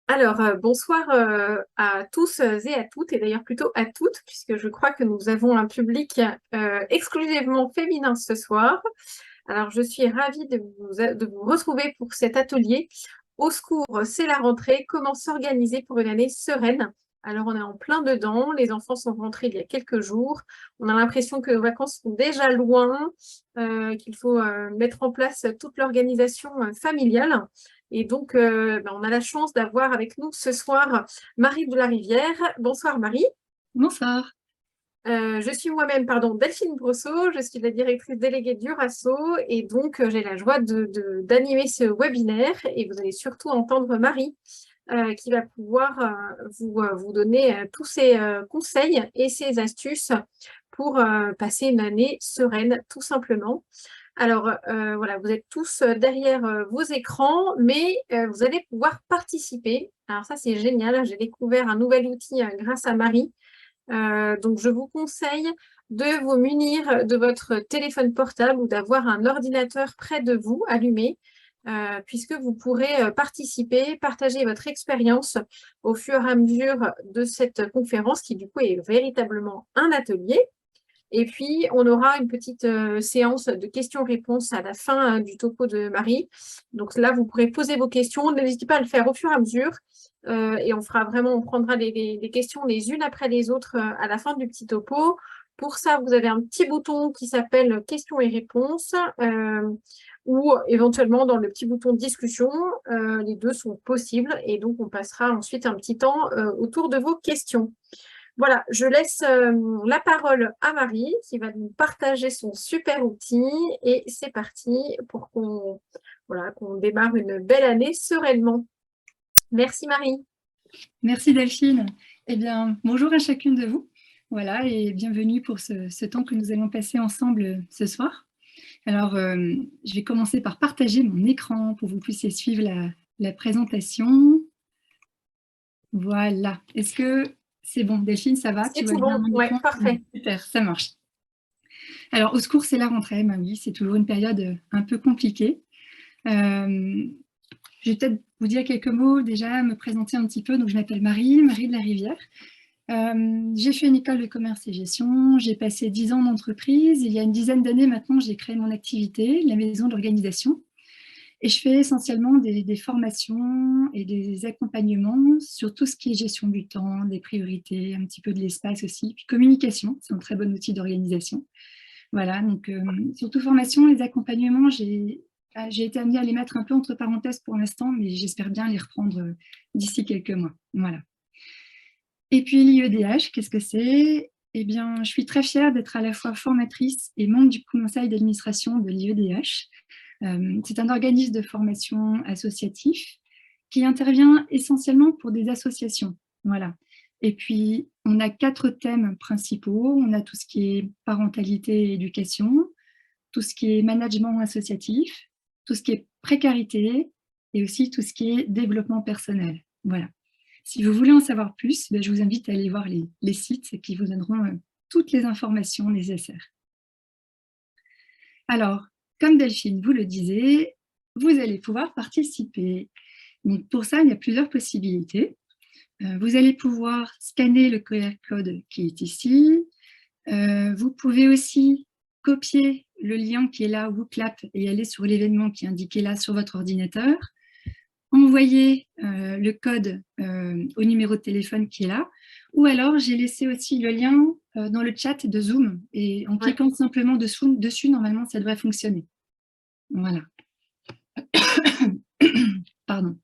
Alors, bonsoir à tous et à toutes, et d'ailleurs plutôt à toutes, puisque je crois que nous avons un public exclusivement féminin ce soir. Alors, je suis ravie de vous retrouver pour cet atelier. Au secours, c'est la rentrée. Comment s'organiser pour une année sereine? Alors, on est en plein dedans. Les enfants sont rentrés il y a quelques jours. On a l'impression que nos vacances sont déjà loin, qu'il faut mettre en place toute l'organisation familiale. Et donc, on a la chance d'avoir avec nous ce soir Marie de la Rivière. Bonsoir Marie. Bonsoir. Je suis moi-même, pardon, Delphine Brosseau, je suis la directrice déléguée du RASSO et donc j'ai la joie d'animer ce webinaire et vous allez surtout entendre Marie qui va pouvoir vous donner tous ses conseils et ses astuces pour passer une année sereine, tout simplement. Alors, voilà, vous êtes tous derrière vos écrans, mais vous allez pouvoir participer. Alors ça, c'est génial. J'ai découvert un nouvel outil grâce à Marie. Donc, je vous conseille de vous munir de votre téléphone portable ou d'avoir un ordinateur près de vous allumé, puisque vous pourrez participer, partager votre expérience au fur et à mesure de cette conférence qui, du coup, est véritablement un atelier. Et puis, on aura une petite séance de questions-réponses à la fin du topo de Marie. Donc là, vous pourrez poser vos questions. N'hésitez pas à le faire au fur et à mesure. Et on prendra les questions les unes après les autres à la fin du petit topo. Pour ça, vous avez un petit bouton qui s'appelle questions et réponses ou éventuellement dans le petit bouton discussion. Les deux sont possibles et donc on passera ensuite un petit temps autour de vos questions. Voilà, je laisse la parole à Marie qui va nous partager son super outil et c'est parti pour qu'on démarre une belle année sereinement. Merci Marie. Merci Delphine. Eh bien, bonjour à chacune de vous. Voilà, et bienvenue pour ce temps que nous allons passer ensemble ce soir. Alors, je vais commencer par partager mon écran pour que vous puissiez suivre la présentation. Voilà. Est-ce que c'est bon, Delphine, ça va? C'est Tu vois tout bien bon, mon ouais, écran? parfait. Super, ça marche. Alors, au secours, c'est la rentrée, bah oui, c'est toujours une période un peu compliquée. Je vais peut-être vous dire quelques mots, déjà me présenter un petit peu. Donc, je m'appelle Marie de la Rivière. J'ai fait une école de commerce et gestion, j'ai passé 10 ans d'entreprise. Il y a une dizaine d'années maintenant, j'ai créé mon activité, la maison d'organisation. Et je fais essentiellement des formations et des accompagnements sur tout ce qui est gestion du temps, des priorités, un petit peu de l'espace aussi. Puis communication, c'est un très bon outil d'organisation. Voilà, donc surtout formation, les accompagnements, j'ai été amenée à les mettre un peu entre parenthèses pour l'instant, mais j'espère bien les reprendre d'ici quelques mois. Voilà. Et puis l'IEDH, qu'est-ce que c'est? Eh bien, je suis très fière d'être à la fois formatrice et membre du conseil d'administration de l'IEDH. C'est un organisme de formation associatif qui intervient essentiellement pour des associations. Voilà. Et puis, on a 4 thèmes principaux. On a tout ce qui est parentalité et éducation, tout ce qui est management associatif, tout ce qui est précarité et aussi tout ce qui est développement personnel. Voilà. Si vous voulez en savoir plus, je vous invite à aller voir les sites qui vous donneront toutes les informations nécessaires. Alors, comme Delphine vous le disait, vous allez pouvoir participer. Donc, pour ça, il y a plusieurs possibilités. Vous allez pouvoir scanner le QR code qui est ici. Vous pouvez aussi copier le lien qui est là, WooClap, et aller sur l'événement qui est indiqué là sur votre ordinateur. Envoyer le code au numéro de téléphone qui est là. Ou alors, j'ai laissé aussi le lien dans le chat de Zoom. Et en cliquant simplement dessus, normalement, ça devrait fonctionner. Voilà. Pardon.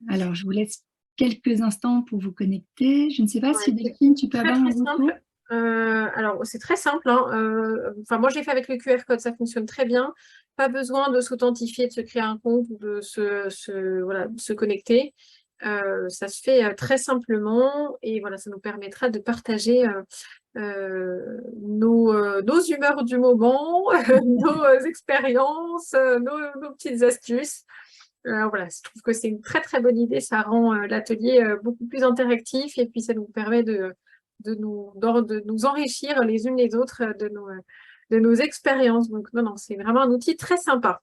Alors, je vous laisse quelques instants pour vous connecter. Je ne sais pas si, Delphine, tu peux avoir un retour. Alors, c'est très simple, hein. Moi, j'ai fait avec le QR code, ça fonctionne très bien. Pas besoin de s'authentifier, de se créer un compte ou de se connecter. Ça se fait très simplement et voilà, ça nous permettra de partager nos humeurs du moment, nos expériences, nos petites astuces. Voilà, je trouve que c'est une très très bonne idée. Ça rend l'atelier beaucoup plus interactif et puis ça nous permet de nous enrichir les unes les autres de nos expériences. Donc non, c'est vraiment un outil très sympa.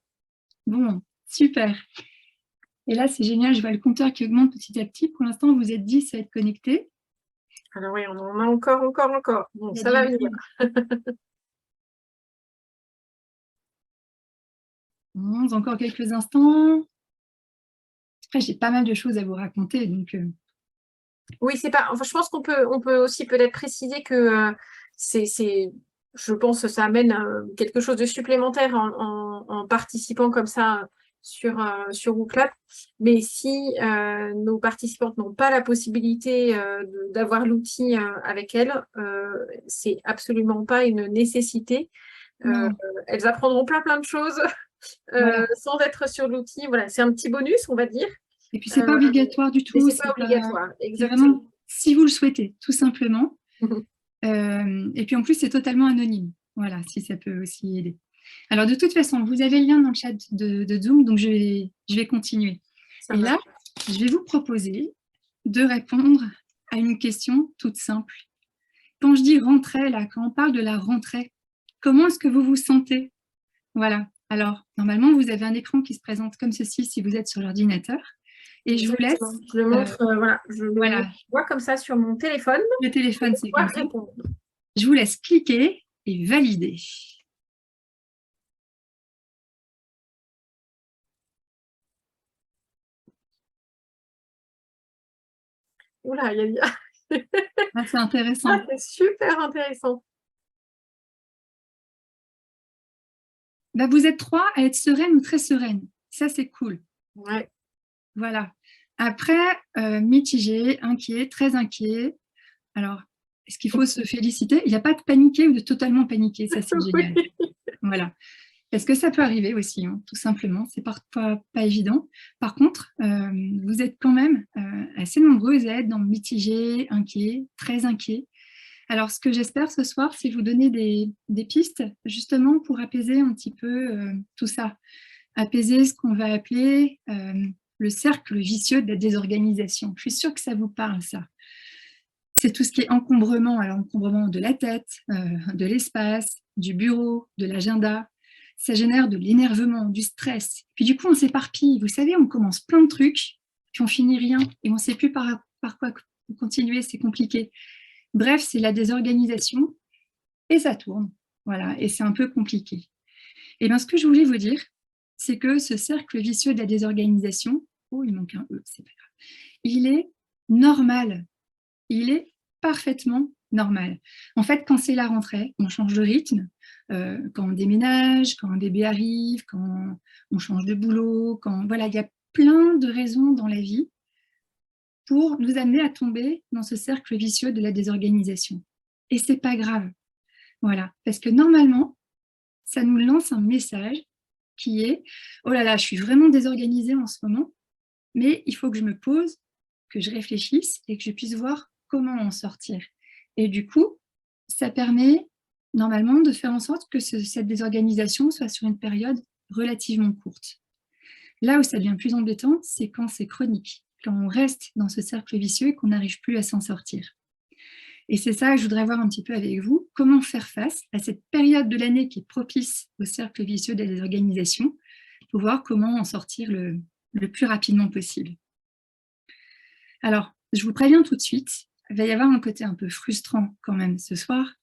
Bon, super. Et là, c'est génial, je vois le compteur qui augmente petit à petit. Pour l'instant, vous êtes 10 à être connectés. Alors oui, on en a encore, encore, encore. Bon, Il y a ça va du venir. monde. 11, encore quelques instants. Après, j'ai pas mal de choses à vous raconter, donc Oui, c'est pas. Enfin, je pense qu'on peut aussi peut-être préciser que je pense que ça amène quelque chose de supplémentaire en participant comme ça sur WooClap. Mais si nos participantes n'ont pas la possibilité d'avoir l'outil avec elles, c'est absolument pas une nécessité. Euh, non, elles apprendront plein plein de choses voilà. sans être sur l'outil. Voilà, c'est un petit bonus, on va dire. Et puis, c'est pas Euh, obligatoire du mais tout. c'est pas obligatoire, C'est exactement. vraiment si vous le souhaitez, tout simplement. Et puis, en plus, c'est totalement anonyme. Voilà, si ça peut aussi aider. Alors, de toute façon, vous avez le lien dans le chat de Zoom, donc je vais continuer. Ça Et va. là, je vais vous proposer de répondre à une question toute simple. Quand je dis rentrée, là, quand on parle de la rentrée, comment est-ce que vous vous sentez? Voilà. Alors, normalement, vous avez un écran qui se présente comme ceci si vous êtes sur l'ordinateur. Et je vous laisse, Exactement. Je le montre, voilà, je le voilà, vois comme ça sur mon téléphone le téléphone, pour c'est pouvoir comme ça. répondre. Je vous laisse cliquer et valider. Oula, Ah, c'est intéressant. c'est super intéressant. Bah, vous êtes 3 à être sereine ou très sereine. Ça, c'est cool. Ouais. Voilà. Après, mitigé, inquiet, très inquiet. Alors, est-ce qu'il faut se féliciter? Il n'y a pas de paniquer ou de totalement paniquer. Ça, c'est génial. Oui. Voilà. Parce que ça peut arriver aussi, hein, tout simplement. C'est parfois pas évident. Par contre, vous êtes quand même assez nombreux à être dans le mitigé, inquiet, très inquiet. Alors, ce que j'espère ce soir, c'est vous donner des pistes justement pour apaiser un petit peu tout ça. Apaiser ce qu'on va appeler le cercle vicieux de la désorganisation. Je suis sûre que ça vous parle, ça. C'est tout ce qui est encombrement, alors encombrement de la tête, de l'espace, du bureau, de l'agenda. Ça génère de l'énervement, du stress. Puis du coup, on s'éparpille. Vous savez, on commence plein de trucs, puis on finit rien, et on ne sait plus par quoi continuer, c'est compliqué. Bref, c'est la désorganisation, et ça tourne. Voilà, et c'est un peu compliqué. Et bien, ce que je voulais vous dire, c'est que ce cercle vicieux de la désorganisation, oh, il manque un E, c'est pas grave, il est normal. Il est parfaitement normal. En fait, quand c'est la rentrée, on change de rythme. Quand on déménage, quand un bébé arrive, quand on change de boulot, voilà, il y a plein de raisons dans la vie pour nous amener à tomber dans ce cercle vicieux de la désorganisation. Et c'est pas grave. Voilà, parce que normalement, ça nous lance un message qui est oh là là, je suis vraiment désorganisée en ce moment, mais il faut que je me pose, que je réfléchisse et que je puisse voir comment en sortir. Et du coup, ça permet normalement de faire en sorte que cette désorganisation soit sur une période relativement courte. Là où ça devient plus embêtant, c'est quand c'est chronique, quand on reste dans ce cercle vicieux et qu'on n'arrive plus à s'en sortir. Et c'est ça que je voudrais voir un petit peu avec vous, comment faire face à cette période de l'année qui est propice au cercle vicieux de la désorganisation, pour voir comment en sortir le plus rapidement possible. Alors, je vous préviens tout de suite, il va y avoir un côté un peu frustrant quand même ce soir,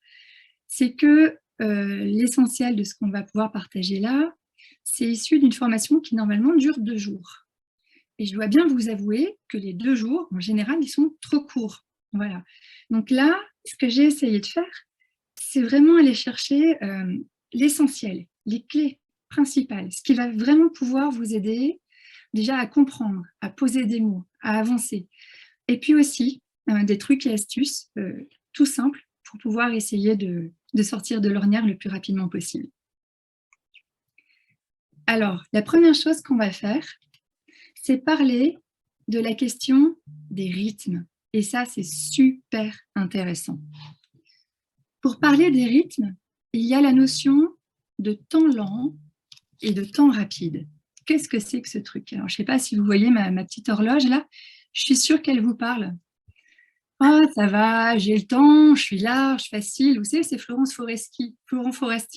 c'est que l'essentiel de ce qu'on va pouvoir partager là, c'est issu d'une formation qui normalement dure 2 jours. Et je dois bien vous avouer que les 2 jours, en général, ils sont trop courts. Voilà. Donc là, ce que j'ai essayé de faire, c'est vraiment aller chercher l'essentiel, les clés principales, ce qui va vraiment pouvoir vous aider déjà à comprendre, à poser des mots, à avancer. Et puis aussi, des trucs et astuces tout simples pour pouvoir essayer de sortir de l'ornière le plus rapidement possible. Alors, la première chose qu'on va faire, c'est parler de la question des rythmes. Et ça, c'est super intéressant. Pour parler des rythmes, il y a la notion de temps lent et de temps rapide. Qu'est-ce que c'est que ce truc? Alors, je ne sais pas si vous voyez ma petite horloge là. Je suis sûre qu'elle vous parle. Ah, ça va, j'ai le temps, je suis large, facile. Vous savez, c'est Florent Foresti,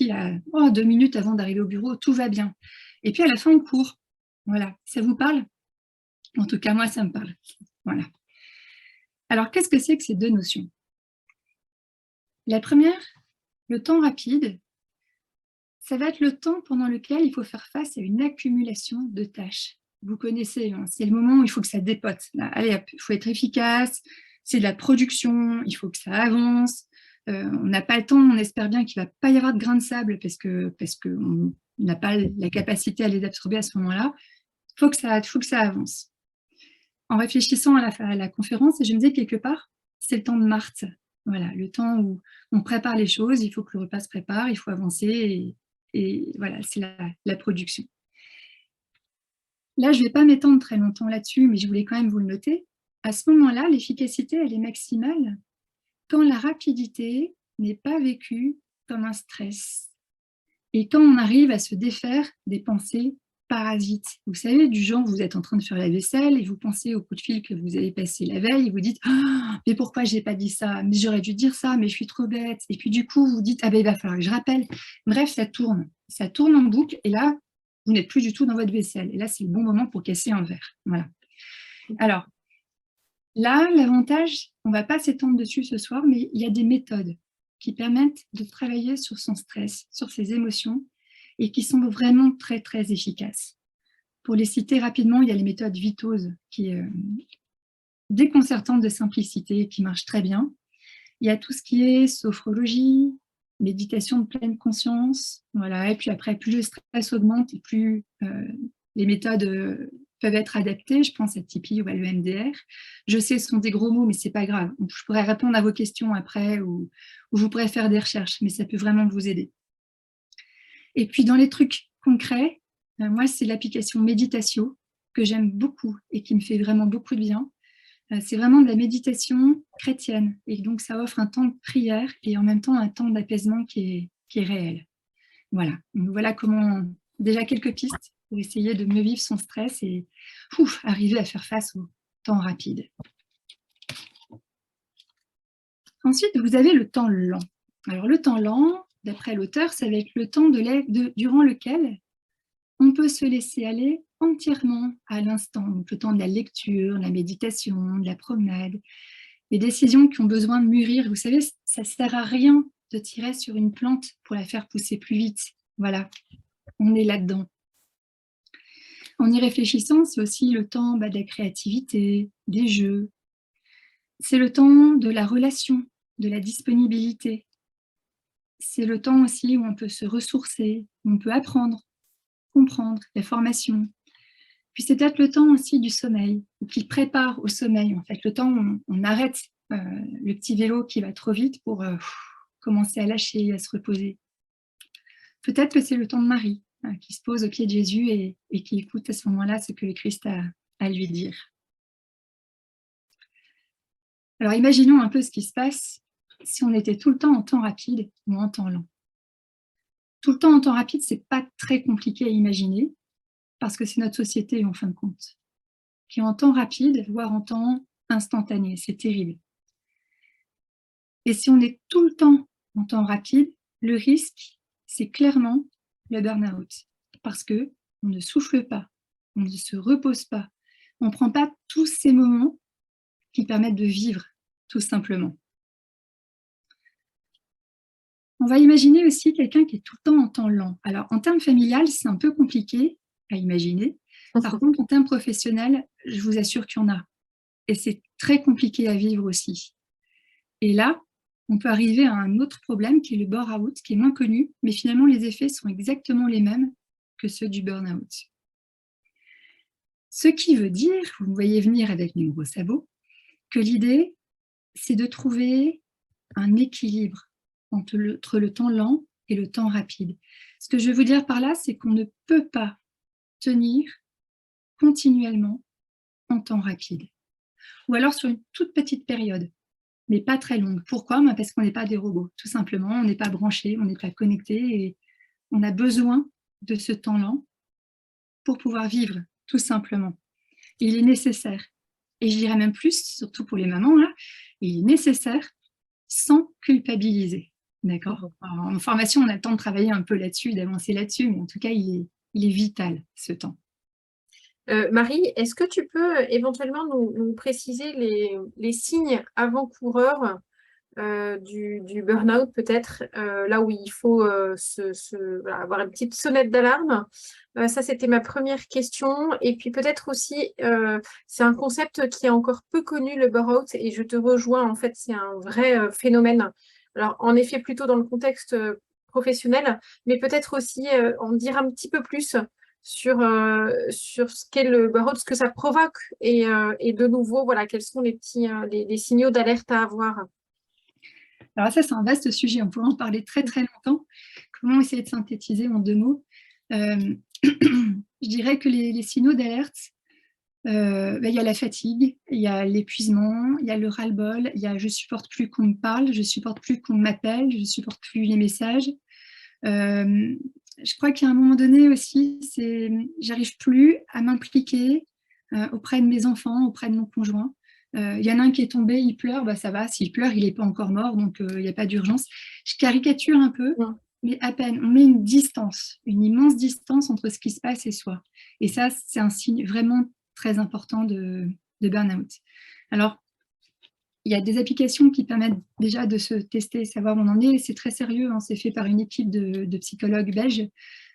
là. Oh, 2 minutes avant d'arriver au bureau, tout va bien. Et puis à la fin, on court. Voilà, ça vous parle? En tout cas, moi, ça me parle. Voilà. Alors, qu'est-ce que c'est que ces deux notions? La première, le temps rapide, ça va être le temps pendant lequel il faut faire face à une accumulation de tâches. Vous connaissez, hein, c'est le moment où il faut que ça dépote. Là, allez, il faut être efficace, c'est de la production, il faut que ça avance. On n'a pas le temps, on espère bien qu'il ne va pas y avoir de grains de sable parce qu'on n'a pas la capacité à les absorber à ce moment-là. Il faut que ça avance. En réfléchissant à la conférence, je me disais quelque part, c'est le temps de Marthe. Voilà, le temps où on prépare les choses, il faut que le repas se prépare, il faut avancer et voilà, c'est la production. Là, je ne vais pas m'étendre très longtemps là-dessus, mais je voulais quand même vous le noter. À ce moment-là, l'efficacité, elle est maximale quand la rapidité n'est pas vécue comme un stress et quand on arrive à se défaire des pensées parasites. Vous savez, du genre, vous êtes en train de faire la vaisselle et vous pensez au coup de fil que vous avez passé la veille et vous dites «Ah, mais pourquoi j'ai pas dit ça? Mais j'aurais dû dire ça, mais je suis trop bête.» Et puis du coup, vous dites «Ah ben, il va falloir que je rappelle.» Bref, ça tourne en boucle et là, vous n'êtes plus du tout dans votre vaisselle. Et là, c'est le bon moment pour casser un verre. Voilà. Alors, là, l'avantage, on ne va pas s'étendre dessus ce soir, mais il y a des méthodes qui permettent de travailler sur son stress, sur ses émotions, et qui sont vraiment très, très efficaces. Pour les citer rapidement, il y a les méthodes Vitose, qui est déconcertante de simplicité, qui marche très bien. Il y a tout ce qui est sophrologie, méditation de pleine conscience, voilà. Et puis après, plus le stress augmente, et plus les méthodes peuvent être adaptées. Je pense à Tipeee ou à l'EMDR. Je sais, ce sont des gros mots, mais c'est pas grave. Je pourrais répondre à vos questions après ou vous pourrez faire des recherches, mais ça peut vraiment vous aider. Et puis, dans les trucs concrets, moi, c'est l'application Meditatio que j'aime beaucoup et qui me fait vraiment beaucoup de bien. C'est vraiment de la méditation chrétienne. Et donc, ça offre un temps de prière et en même temps un temps d'apaisement qui est réel. Voilà. Donc, voilà comment, déjà quelques pistes pour essayer de mieux vivre son stress et arriver à faire face au temps rapide. Ensuite, vous avez le temps lent. Alors, le temps lent, d'après l'auteur, ça va être le temps durant lequel on peut se laisser aller entièrement à l'instant. Donc, le temps de la lecture, de la méditation, de la promenade, les décisions qui ont besoin de mûrir. Vous savez, ça ne sert à rien de tirer sur une plante pour la faire pousser plus vite. Voilà, on est là-dedans. En y réfléchissant, c'est aussi le temps de la créativité, des jeux. C'est le temps de la relation, de la disponibilité. C'est le temps aussi où on peut se ressourcer, où on peut apprendre, comprendre, la formation. Puis c'est peut-être le temps aussi du sommeil, ou qui prépare au sommeil, en fait. Le temps où on arrête le petit vélo qui va trop vite pour commencer à lâcher, à se reposer. Peut-être que c'est le temps de Marie, qui se pose au pied de Jésus et qui écoute à ce moment-là ce que le Christ a à lui dire. Alors imaginons un peu ce qui se passe si on était tout le temps en temps rapide ou en temps lent. Tout le temps en temps rapide, c'est pas très compliqué à imaginer, parce que c'est notre société en fin de compte, qui est en temps rapide, voire en temps instantané. C'est terrible. Et si on est tout le temps en temps rapide, le risque, c'est clairement le burn-out, parce qu'on ne souffle pas, on ne se repose pas, on ne prend pas tous ces moments qui permettent de vivre, tout simplement. On va imaginer aussi quelqu'un qui est tout le temps en temps lent. Alors, en termes familial, c'est un peu compliqué à imaginer. Par contre, en termes professionnels, je vous assure qu'il y en a. Et c'est très compliqué à vivre aussi. Et là, on peut arriver à un autre problème qui est le burn-out, qui est moins connu, mais finalement, les effets sont exactement les mêmes que ceux du burn-out. Ce qui veut dire, vous me voyez venir avec mes gros sabots, que l'idée, c'est de trouver un équilibre entre le temps lent et le temps rapide. Ce que je veux vous dire par là, c'est qu'on ne peut pas tenir continuellement en temps rapide. Ou alors sur une toute petite période, mais pas très longue. Pourquoi? Parce qu'on n'est pas des robots, tout simplement. On n'est pas branchés, on n'est pas connectés et on a besoin de ce temps lent pour pouvoir vivre, tout simplement. Et il est nécessaire. Et je dirais même plus, surtout pour les mamans, là, il est nécessaire sans culpabiliser. D'accord? En formation, on a le temps de travailler un peu là-dessus, d'avancer là-dessus, mais en tout cas, il est vital, ce temps. Marie, est-ce que tu peux éventuellement nous préciser les signes avant-coureurs du burn-out peut-être, là où il faut voilà, avoir une petite sonnette d'alarme. Ça, c'était ma première question. Et puis peut-être aussi, c'est un concept qui est encore peu connu, le burn-out, et je te rejoins, en fait, c'est un vrai phénomène. Alors, en effet, plutôt dans le contexte professionnel, mais peut-être aussi en dire un petit peu plus sur ce qu'est le burn-out, ce que ça provoque, et de nouveau, voilà, quels sont les petits les signaux d'alerte à avoir. Alors ça, c'est un vaste sujet, on pourrait en parler très très longtemps. Comment essayer de synthétiser en 2 mots? Je dirais que les signaux d'alerte, il y a la fatigue, il y a l'épuisement, il y a le ras-le-bol, il y a je supporte plus qu'on me parle, je supporte plus qu'on m'appelle, je supporte plus les messages. Je crois qu'à un moment donné aussi, j'arrive plus à m'impliquer auprès de mes enfants, auprès de mon conjoint. Il y en a un qui est tombé, il pleure, bah ça va, s'il pleure, il n'est pas encore mort, donc il n'y a pas d'urgence. Je caricature un peu, Ouais. mais à peine. On met une distance, une immense distance entre ce qui se passe et soi. Et ça, c'est un signe vraiment très important de burn-out. Alors, il y a des applications qui permettent déjà de se tester, savoir où on en est. C'est très sérieux, hein, c'est fait par une équipe de psychologues belges.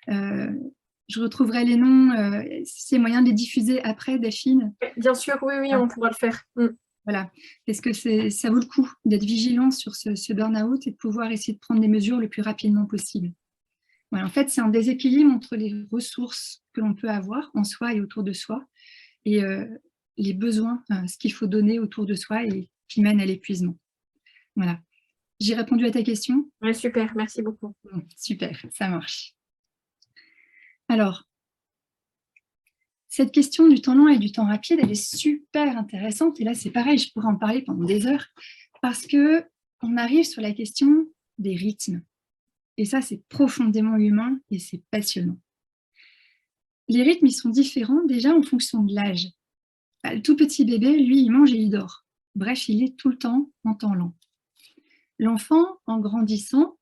Je retrouverai les noms, c'est moyen de les diffuser après, Delphine. Bien sûr, oui, oui, Ah, on pourra le faire. Mm. voilà, parce que ça vaut le coup d'être vigilant sur ce burn-out et de pouvoir essayer de prendre des mesures le plus rapidement possible. Voilà, en fait, c'est un déséquilibre entre les ressources que l'on peut avoir en soi et autour de soi et les besoins, ce qu'il faut donner autour de soi et qui mène à l'épuisement. Voilà. J'ai répondu à ta question? Ouais, super, merci beaucoup. Bon, super, ça marche. Alors, cette question du temps long et du temps rapide, elle est super intéressante. Et là, c'est pareil, je pourrais en parler pendant des heures parce qu'on arrive sur la question des rythmes. Et ça, c'est profondément humain et c'est passionnant. Les rythmes, ils sont différents déjà en fonction de l'âge. Le tout petit bébé, lui, il mange et il dort. Bref, il est tout le temps en temps lent. L'enfant, en grandissant,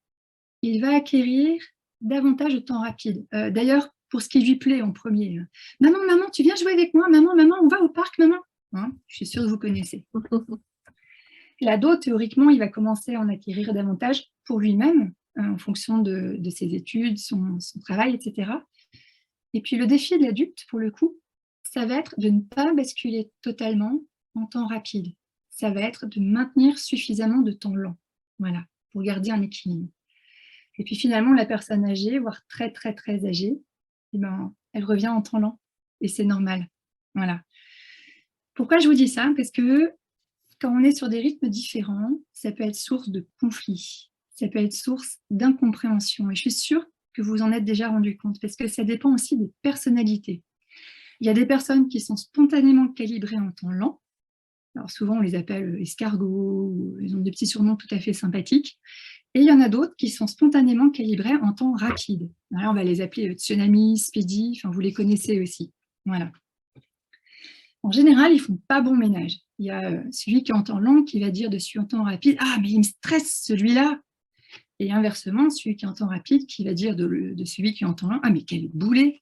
il va acquérir davantage de temps rapide. D'ailleurs, pour ce qui lui plaît en premier. Maman, maman, tu viens jouer avec moi? Maman, maman, on va au parc, maman? Hein, je suis sûre que vous connaissez. L'ado, théoriquement, il va commencer à en acquérir davantage pour lui-même, en fonction de ses études, son travail, etc. Et puis le défi de l'adulte, pour le coup, ça va être de ne pas basculer totalement en temps rapide. Ça va être de maintenir suffisamment de temps lent, voilà, pour garder un équilibre. Et puis finalement, la personne âgée, voire très très très âgée, eh ben, elle revient en temps lent. Et c'est normal. Voilà. Pourquoi je vous dis ça? Parce que quand on est sur des rythmes différents, ça peut être source de conflits, ça peut être source d'incompréhension. Et je suis sûre que vous en êtes déjà rendu compte, parce que ça dépend aussi des personnalités. Il y a des personnes qui sont spontanément calibrées en temps lent. Alors souvent, on les appelle escargots, ou ils ont des petits surnoms tout à fait sympathiques. Et il y en a d'autres qui sont spontanément calibrés en temps rapide. Alors, on va les appeler tsunami, speedy, enfin, vous les connaissez aussi. Voilà. En général, ils ne font pas bon ménage. Il y a celui qui est en temps lent qui va dire dessus en temps rapide, ah, mais il me stresse celui-là. Et inversement, celui qui est en temps rapide qui va dire de celui qui est en temps lent, ah, mais quel boulet.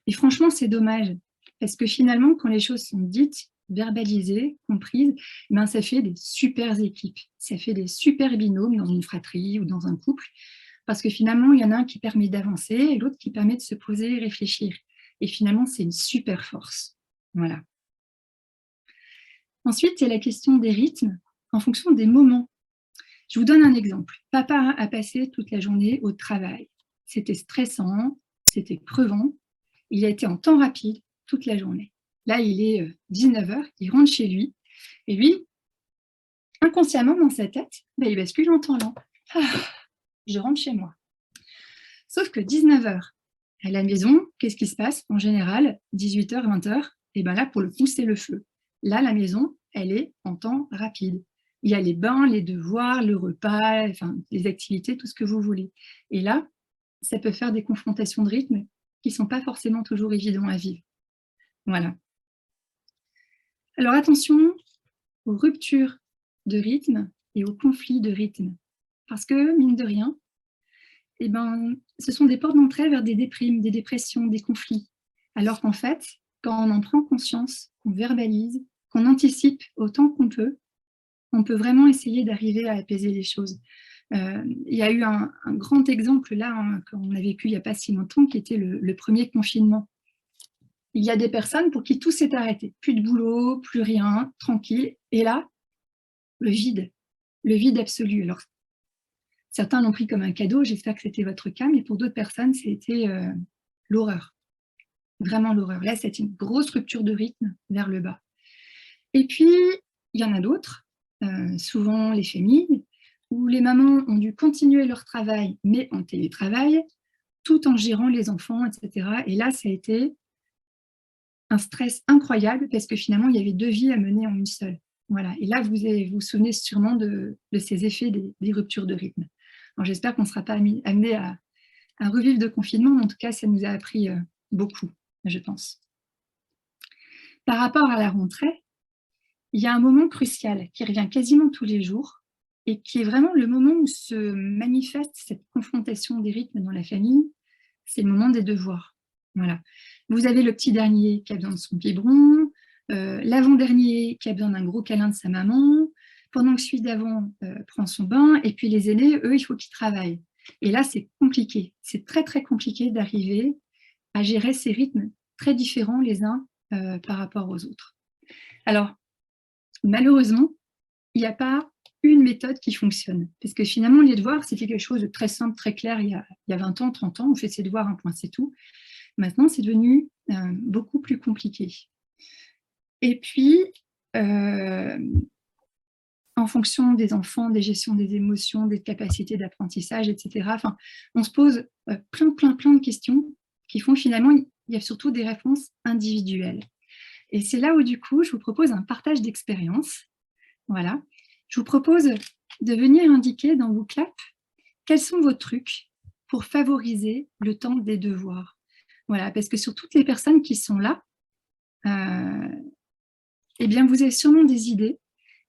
Et franchement, c'est dommage. Parce que finalement, quand les choses sont dites, verbalisées, comprises, ben, ça fait des super équipes. Ça fait des super binômes dans une fratrie ou dans un couple. Parce que finalement, il y en a un qui permet d'avancer et l'autre qui permet de se poser et réfléchir. Et finalement, c'est une super force. Voilà. Ensuite, il y a la question des rythmes en fonction des moments. Je vous donne un exemple. Papa a passé toute la journée au travail. C'était stressant, c'était crevant. Il a été en temps rapide toute la journée. Là, il est 19h, il rentre chez lui. Et lui, inconsciemment dans sa tête, ben, il bascule en temps lent. Ah, je rentre chez moi. Sauf que 19h, à la maison, qu'est-ce qui se passe? En général, 18h, 20h, et ben là, pour le coup, c'est le feu. Là, la maison, elle est en temps rapide. Il y a les bains, les devoirs, le repas, enfin, les activités, tout ce que vous voulez. Et là, ça peut faire des confrontations de rythme qui ne sont pas forcément toujours évidents à vivre. Voilà. Alors attention aux ruptures de rythme et aux conflits de rythme. Parce que, mine de rien, eh ben, ce sont des portes d'entrée vers des déprimes, des dépressions, des conflits. Alors qu'en fait, quand on en prend conscience, qu'on verbalise, qu'on anticipe autant qu'on peut, on peut vraiment essayer d'arriver à apaiser les choses. Il y a eu un grand exemple là, qu'on a vécu il n'y a pas si longtemps, qui était le premier confinement. Il y a des personnes pour qui tout s'est arrêté. Plus de boulot, plus rien, tranquille. Et là, le vide absolu. Alors, certains l'ont pris comme un cadeau, j'espère que c'était votre cas, mais pour d'autres personnes, c'était l'horreur. Vraiment l'horreur. Là, c'est une grosse rupture de rythme vers le bas. Et puis, il y en a d'autres, souvent les familles, où les mamans ont dû continuer leur travail, mais en télétravail, tout en gérant les enfants, etc. Et là, ça a été un stress incroyable parce que finalement, il y avait 2 vies à mener en une seule. Voilà. Et là, vous vous souvenez sûrement de ces effets des ruptures de rythme. Alors, j'espère qu'on ne sera pas amené à revivre de confinement, mais en tout cas, ça nous a appris beaucoup, je pense. Par rapport à la rentrée, il y a un moment crucial qui revient quasiment tous les jours et qui est vraiment le moment où se manifeste cette confrontation des rythmes dans la famille, c'est le moment des devoirs. Voilà. Vous avez le petit dernier qui a besoin de son biberon, l'avant-dernier qui a besoin d'un gros câlin de sa maman, pendant que celui d'avant prend son bain, et puis les aînés, eux, il faut qu'ils travaillent. Et là, c'est compliqué. C'est très, très compliqué d'arriver à gérer ces rythmes très différents les uns par rapport aux autres. Alors, malheureusement, il n'y a pas une méthode qui fonctionne. Parce que finalement, les devoirs, c'était quelque chose de très simple, très clair il y a 20 ans, 30 ans. On fait ses devoirs, un point, c'est tout. Maintenant, c'est devenu beaucoup plus compliqué. Et puis, en fonction des enfants, des gestions des émotions, des capacités d'apprentissage, etc., enfin, on se pose plein de questions qui font finalement, il y a surtout des réponses individuelles. Et c'est là où, du coup, je vous propose un partage d'expérience. Voilà. Je vous propose de venir indiquer dans vos claps quels sont vos trucs pour favoriser le temps des devoirs. Voilà, parce que sur toutes les personnes qui sont là, eh bien, vous avez sûrement des idées.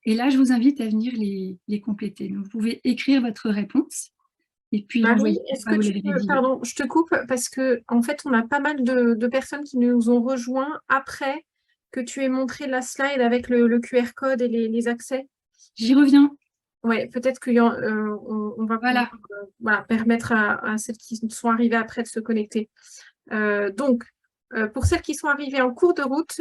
Et là, je vous invite à venir les compléter. Donc, vous pouvez écrire votre réponse et puis Marie, l'envoyer. est-ce que tu peux, pardon, je te coupe parce que en fait, on a pas mal de personnes qui nous ont rejoints après que tu aies montré la slide avec le QR code et les accès. J'y reviens. Ouais, peut-être qu'on va Voilà. pouvoir voilà, permettre à celles qui sont arrivées après de se connecter. Donc, pour celles qui sont arrivées en cours de route,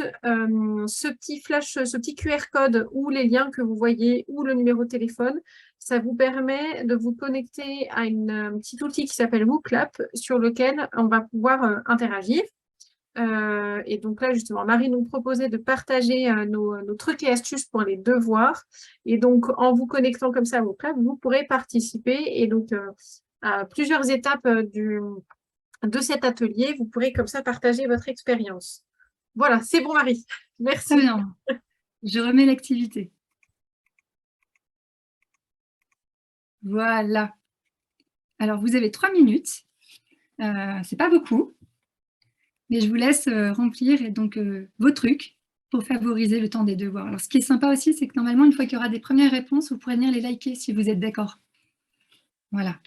ce petit flash, ce petit QR code ou les liens que vous voyez ou le numéro de téléphone, ça vous permet de vous connecter à un petit outil qui s'appelle WooClap sur lequel on va pouvoir interagir. Et donc là, justement, Marie nous proposait de partager nos trucs et astuces pour les devoirs. Et donc, en vous connectant comme ça au WooClap, vous pourrez participer. Et donc, à plusieurs étapes de cet atelier, vous pourrez comme ça partager votre expérience. Voilà, c'est bon, Marie. Merci. Très bien. Je remets l'activité. Voilà. Alors, vous avez 3 minutes. C'est pas beaucoup, mais je vous laisse remplir vos trucs pour favoriser le temps des devoirs. Alors, ce qui est sympa aussi, c'est que normalement, une fois qu'il y aura des premières réponses, vous pourrez venir les liker si vous êtes d'accord. Voilà.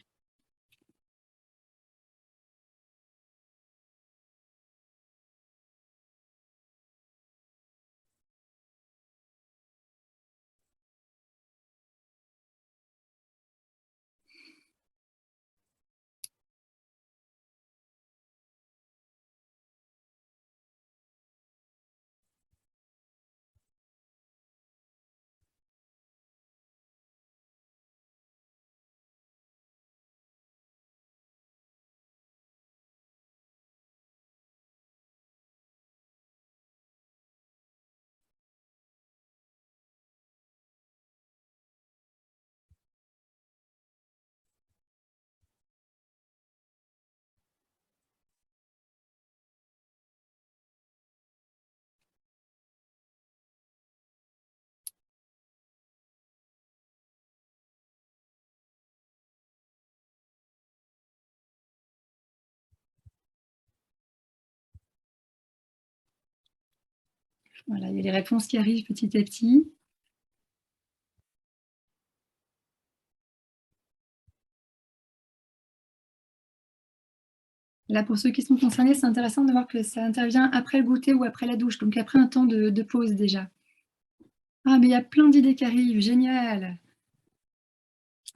Voilà, il y a les réponses qui arrivent petit à petit. Là, pour ceux qui sont concernés, c'est intéressant de voir que ça intervient après le goûter ou après la douche, donc après un temps de pause déjà. Ah, mais il y a plein d'idées qui arrivent, génial!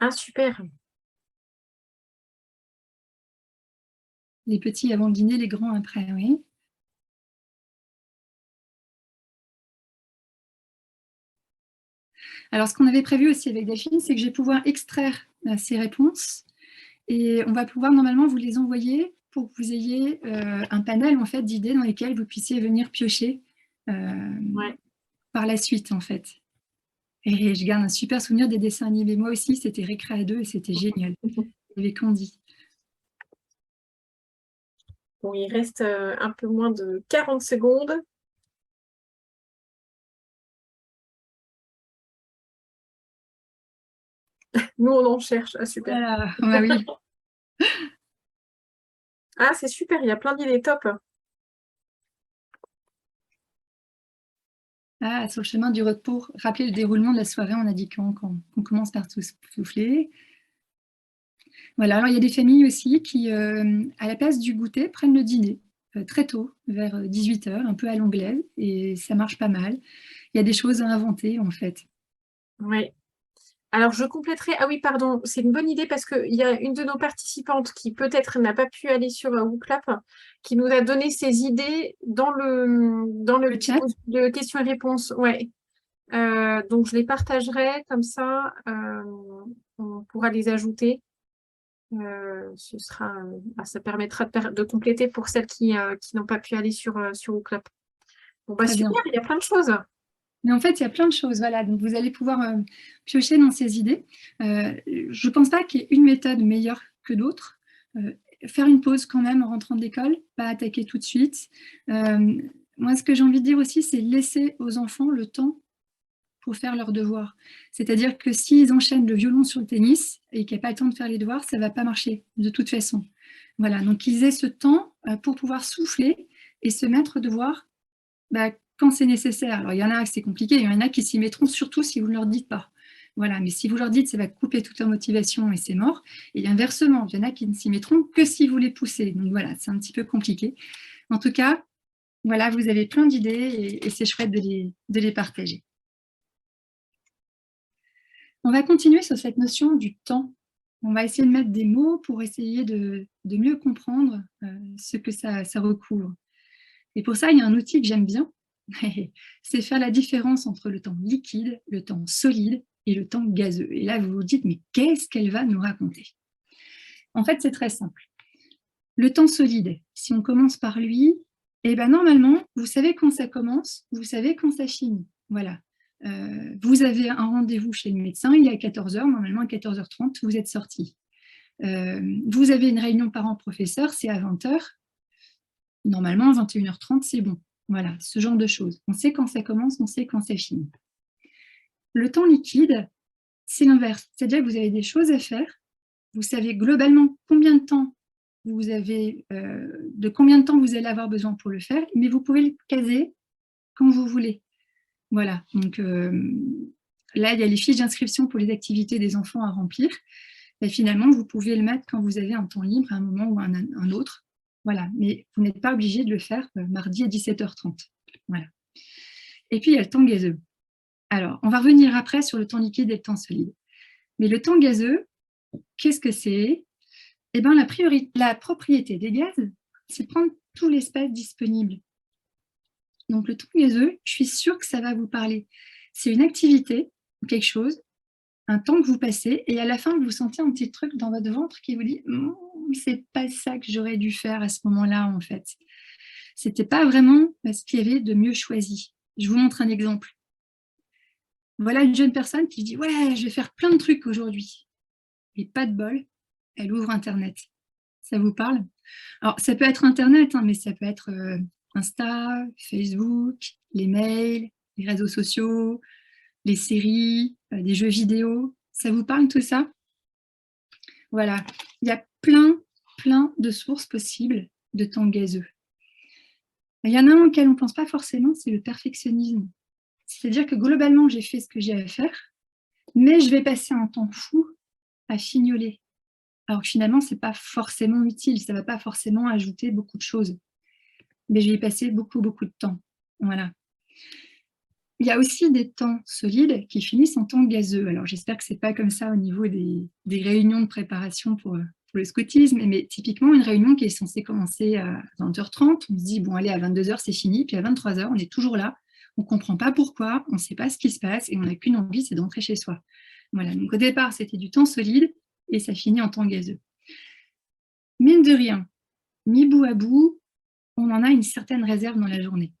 Ah, super. Les petits avant le dîner, les grands après, oui. Alors, ce qu'on avait prévu aussi avec Delphine, c'est que je vais pouvoir extraire ces réponses et on va pouvoir normalement vous les envoyer pour que vous ayez un panel en fait, d'idées dans lesquelles vous puissiez venir piocher Ouais. par la suite, en fait. Et je garde un super souvenir des dessins animés. Moi aussi, c'était Récré à deux et c'était génial. Il y avait Candy. Bon, il reste un peu moins de 40 secondes. Nous, on en cherche. Ah, super. Voilà, bah oui. Ah, c'est super, il y a plein d'idées top. Ah, sur le chemin du retour, rappelez le déroulement de la soirée en indiquant qu'on commence par souffler. Voilà, alors il y a des familles aussi qui, à la place du goûter, prennent le dîner très tôt, vers 18 h, un peu à l'anglaise, et ça marche pas mal. Il y a des choses à inventer, en fait. Oui. Alors, je compléterai. Ah oui, pardon, c'est une bonne idée parce qu'il y a une de nos participantes qui peut-être n'a pas pu aller sur WooClap, qui nous a donné ses idées dans le Le petit chat, post de questions et réponses. Ouais. Donc, je les partagerai comme ça, on pourra les ajouter. Ça permettra de compléter pour celles qui n'ont pas pu aller sur WooClap. Bon, bah très bien. super, il y a plein de choses. Mais en fait, il y a plein de choses. Voilà, donc vous allez pouvoir piocher dans ces idées. Je ne pense pas qu'il y ait une méthode meilleure que d'autres. Faire une pause quand même en rentrant de l'école, pas attaquer tout de suite. Moi, ce que j'ai envie de dire aussi, c'est laisser aux enfants le temps pour faire leurs devoirs. C'est-à-dire que s'ils enchaînent le violon sur le tennis et qu'il n'y a pas le temps de faire les devoirs, ça ne va pas marcher de toute façon. Voilà, donc qu'ils aient ce temps pour pouvoir souffler et se mettre au devoir bah, quand c'est nécessaire. Alors, il y en a, c'est compliqué, il y en a qui s'y mettront surtout si vous ne leur dites pas. Voilà, mais si vous leur dites, ça va couper toute leur motivation et c'est mort. Et inversement, il y en a qui ne s'y mettront que si vous les poussez. Donc voilà, c'est un petit peu compliqué. En tout cas, voilà, vous avez plein d'idées et c'est chouette de les partager. On va continuer sur cette notion du temps. On va essayer de mettre des mots pour essayer de mieux comprendre ce que ça recouvre. Et pour ça, il y a un outil que j'aime bien, c'est faire la différence entre le temps liquide, le temps solide et le temps gazeux. Et là, vous vous dites, mais qu'est-ce qu'elle va nous raconter? En fait, c'est très simple. Le temps solide, si on commence par lui, eh ben, normalement, vous savez quand ça commence, vous savez quand ça finit. Voilà. Vous avez un rendez-vous chez le médecin, il est à 14 h, normalement à 14 h 30, vous êtes sorti. Vous avez une réunion parents-professeurs, c'est à 20 h. Normalement, à 21 h 30, c'est bon. Voilà, ce genre de choses. On sait quand ça commence, on sait quand ça finit. Le temps liquide, c'est l'inverse. C'est-à-dire que vous avez des choses à faire. Vous savez globalement combien de temps vous avez, de combien de temps vous allez avoir besoin pour le faire, mais vous pouvez le caser quand vous voulez. Voilà. Donc là, il y a les fiches d'inscription pour les activités des enfants à remplir. Et finalement, vous pouvez le mettre quand vous avez un temps libre, à un moment ou un autre. Voilà, mais vous n'êtes pas obligé de le faire mardi à 17 h 30. Voilà. Et puis, il y a le temps gazeux. Alors, on va revenir après sur le temps liquide et le temps solide. Mais le temps gazeux, qu'est-ce que c'est? Eh bien, la propriété des gaz, c'est prendre tout l'espace disponible. Donc, le temps gazeux, je suis sûre que ça va vous parler. C'est une activité, quelque chose, un temps que vous passez, et à la fin, vous sentez un petit truc dans votre ventre qui vous dit c'est pas ça que j'aurais dû faire à ce moment-là, en fait. C'était pas vraiment ce qu'il y avait de mieux choisi. Je vous montre un exemple. Voilà une jeune personne qui dit ouais, je vais faire plein de trucs aujourd'hui. Et pas de bol, elle ouvre Internet. Ça vous parle? Alors, ça peut être Internet, hein, mais ça peut être Insta, Facebook, les mails, les réseaux sociaux, les séries, des jeux vidéo. Ça vous parle tout ça? Voilà, il y a plein de sources possibles de temps gazeux. Il y en a un auquel on ne pense pas forcément, c'est le perfectionnisme. C'est-à-dire que globalement, j'ai fait ce que j'ai à faire, mais je vais passer un temps fou à fignoler. alors que finalement, ce n'est pas forcément utile, ça ne va pas forcément ajouter beaucoup de choses. Mais je vais y passer beaucoup, beaucoup de temps. Voilà. Il y a aussi des temps solides qui finissent en temps gazeux. Alors, j'espère que ce n'est pas comme ça au niveau des réunions de préparation pour le scoutisme, mais typiquement, une réunion qui est censée commencer à 20h30, on se dit, bon, allez, à 22h, c'est fini, puis à 23h, on est toujours là, on ne comprend pas pourquoi, on ne sait pas ce qui se passe, et on n'a qu'une envie, c'est d'entrer chez soi. Voilà, donc au départ, c'était du temps solide, et ça finit en temps gazeux. Mine de rien, mis bout à bout, on en a une certaine réserve dans la journée.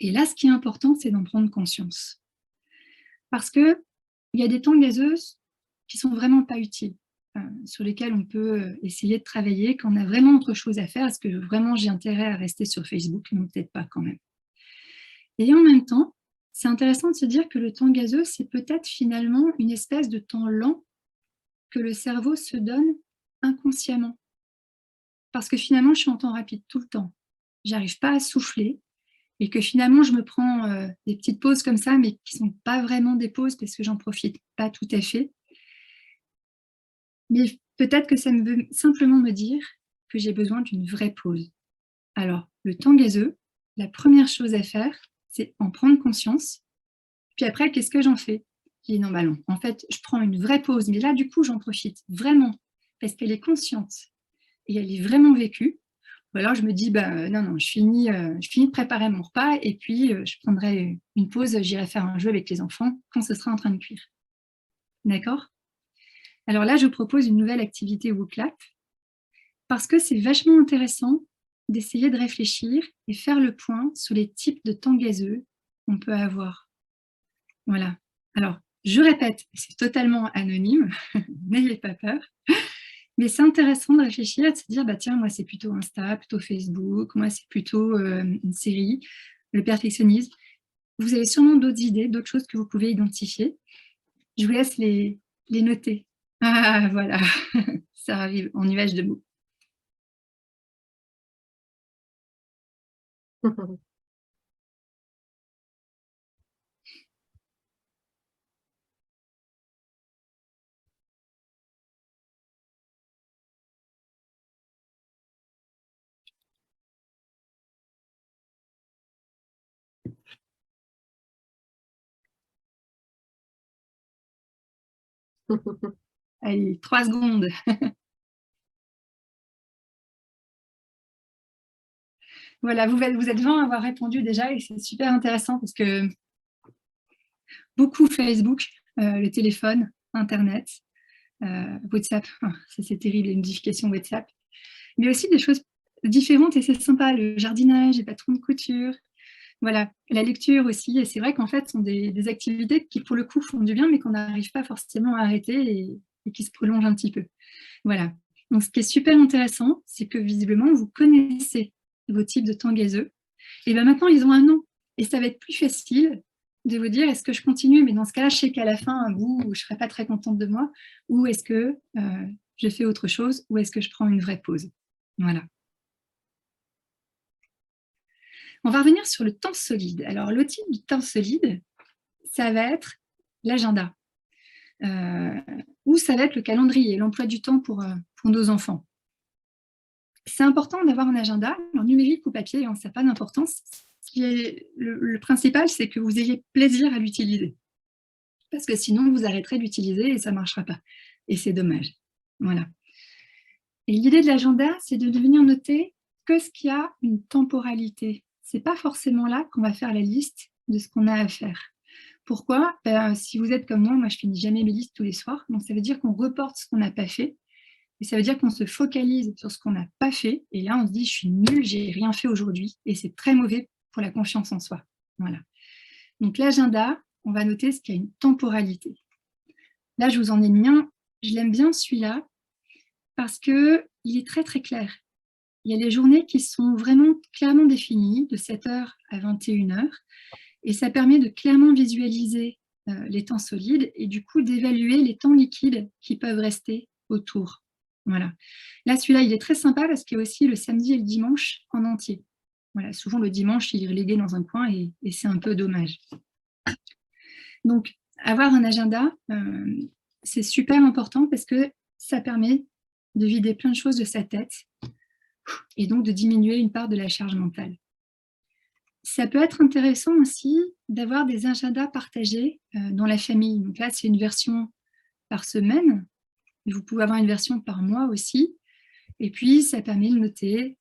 Et là, ce qui est important, c'est d'en prendre conscience. Parce qu'il y a des temps gazeux qui ne sont vraiment pas utiles, sur lesquels on peut essayer de travailler quand on a vraiment autre chose à faire. Est-ce que vraiment j'ai intérêt à rester sur Facebook? Non, peut-être pas quand même. Et en même temps, c'est intéressant de se dire que le temps gazeux, c'est peut-être finalement une espèce de temps lent que le cerveau se donne inconsciemment. Parce que finalement, je suis en temps rapide tout le temps. J'arrive pas à souffler. Et que finalement, je me prends des petites pauses comme ça, mais qui ne sont pas vraiment des pauses parce que j'en profite pas tout à fait. Mais peut-être que ça veut simplement me dire que j'ai besoin d'une vraie pause. Alors, le temps gazeux, la première chose à faire, c'est en prendre conscience. Puis après, qu'est-ce que j'en fais? Je dis non, bah non, en fait, je prends une vraie pause, mais là, du coup, j'en profite vraiment parce qu'elle est consciente et elle est vraiment vécue. Ou alors je me dis, bah, non, je finis de préparer mon repas et puis je prendrai une pause, j'irai faire un jeu avec les enfants quand ce sera en train de cuire. D'accord? Alors là, je vous propose une nouvelle activité WooClap parce que c'est vachement intéressant d'essayer de réfléchir et faire le point sur les types de temps gazeux qu'on peut avoir. Voilà. Alors, je répète, c'est totalement anonyme, n'ayez pas peur. Mais c'est intéressant de réfléchir et de se dire, bah tiens, moi c'est plutôt Insta, plutôt Facebook, moi c'est plutôt une série, le perfectionnisme. Vous avez sûrement d'autres idées, d'autres choses que vous pouvez identifier. Je vous laisse les noter. Ah, voilà, ça arrive en nuage de mots. Allez, 3 secondes. Voilà, vous êtes 20 à avoir répondu déjà et c'est super intéressant parce que beaucoup Facebook, le téléphone, Internet, WhatsApp, ça c'est terrible, les notifications WhatsApp, mais aussi des choses différentes et c'est sympa, le jardinage, les patrons de couture, voilà, la lecture aussi, et c'est vrai qu'en fait, ce sont des activités qui pour le coup font du bien, mais qu'on n'arrive pas forcément à arrêter et qui se prolongent un petit peu. Voilà, donc ce qui est super intéressant, c'est que visiblement, vous connaissez vos types de temps gazeux, et bien maintenant, ils ont un nom, et ça va être plus facile de vous dire, est-ce que je continue, mais dans ce cas-là, je sais qu'à la fin, un bout, je ne serai pas très contente de moi, ou est-ce que je fais autre chose, ou est-ce que je prends une vraie pause. Voilà. On va revenir sur le temps solide. Alors, l'outil du temps solide, ça va être l'agenda, ou ça va être le calendrier, l'emploi du temps pour nos enfants. C'est important d'avoir un agenda, en numérique ou papier, ça n'a pas d'importance. Le principal, c'est que vous ayez plaisir à l'utiliser. Parce que sinon, vous arrêterez d'utiliser et ça ne marchera pas. Et c'est dommage. Voilà. Et l'idée de l'agenda, c'est de venir noter que ce qui a une temporalité. Ce n'est pas forcément là qu'on va faire la liste de ce qu'on a à faire. Pourquoi? Si vous êtes comme moi, je finis jamais mes listes tous les soirs. Donc, ça veut dire qu'on reporte ce qu'on n'a pas fait. Et ça veut dire qu'on se focalise sur ce qu'on n'a pas fait. Et là, on se dit, je suis nulle, j'ai rien fait aujourd'hui. Et c'est très mauvais pour la confiance en soi. Voilà. Donc, l'agenda, on va noter ce qui a une temporalité. Là, je vous en ai mis un. Je l'aime bien, celui-là, parce qu'il est très, très clair. Il y a les journées qui sont vraiment clairement définies, de 7h à 21h. Et ça permet de clairement visualiser les temps solides et du coup d'évaluer les temps liquides qui peuvent rester autour. Voilà. Là, celui-là, il est très sympa parce qu'il y a aussi le samedi et le dimanche en entier. Voilà, souvent, le dimanche, il est relégué dans un coin et c'est un peu dommage. Donc, avoir un agenda, c'est super important parce que ça permet de vider plein de choses de sa tête et donc de diminuer une part de la charge mentale. Ça peut être intéressant aussi d'avoir des agendas partagés dans la famille. Donc là, c'est une version par semaine. Vous pouvez avoir une version par mois aussi. Et puis, ça permet de noter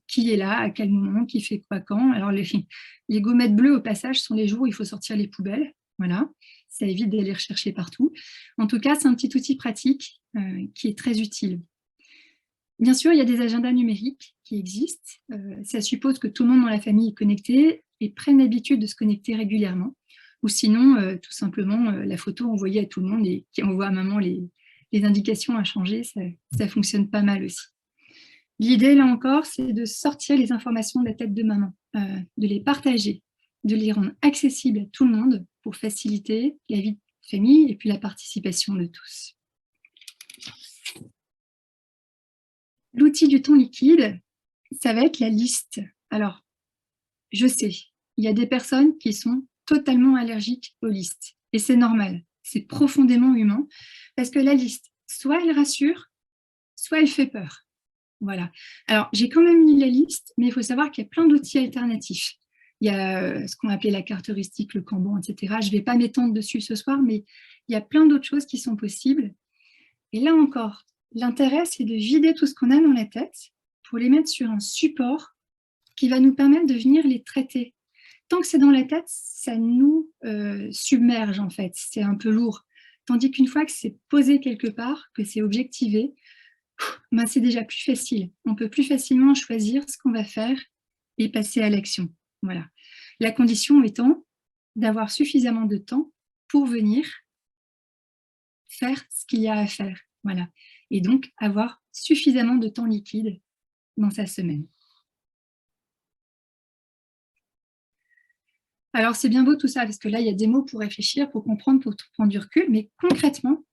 qui est là, à quel moment, qui fait quoi quand. Alors, les gommettes bleues, au passage, sont les jours où il faut sortir les poubelles. Voilà, ça évite d'aller rechercher partout. En tout cas, c'est un petit outil pratique qui est très utile. Bien sûr, il y a des agendas numériques qui existent. Ça suppose que tout le monde dans la famille est connecté et prenne l'habitude de se connecter régulièrement. Ou sinon, tout simplement, la photo envoyée à tout le monde et qui envoie à maman les indications à changer, ça fonctionne pas mal aussi. L'idée, là encore, c'est de sortir les informations de la tête de maman, de les partager, de les rendre accessibles à tout le monde pour faciliter la vie de famille et puis la participation de tous. L'outil du temps liquide, ça va être la liste. Alors, je sais, il y a des personnes qui sont totalement allergiques aux listes. Et c'est normal, c'est profondément humain, parce que la liste, soit elle rassure, soit elle fait peur. Voilà. Alors, j'ai quand même mis la liste, mais il faut savoir qu'il y a plein d'outils alternatifs. Il y a ce qu'on appelait la carte heuristique, le Kanban, etc. Je ne vais pas m'étendre dessus ce soir, mais il y a plein d'autres choses qui sont possibles. Et là encore, l'intérêt, c'est de vider tout ce qu'on a dans la tête pour les mettre sur un support qui va nous permettre de venir les traiter. Tant que c'est dans la tête, ça nous submerge en fait, c'est un peu lourd. Tandis qu'une fois que c'est posé quelque part, que c'est objectivé, ben c'est déjà plus facile. On peut plus facilement choisir ce qu'on va faire et passer à l'action. Voilà. La condition étant d'avoir suffisamment de temps pour venir faire ce qu'il y a à faire. Voilà. Et donc avoir suffisamment de temps liquide dans sa semaine. Alors, c'est bien beau tout ça, parce que là, il y a des mots pour réfléchir, pour comprendre, pour prendre du recul, mais concrètement,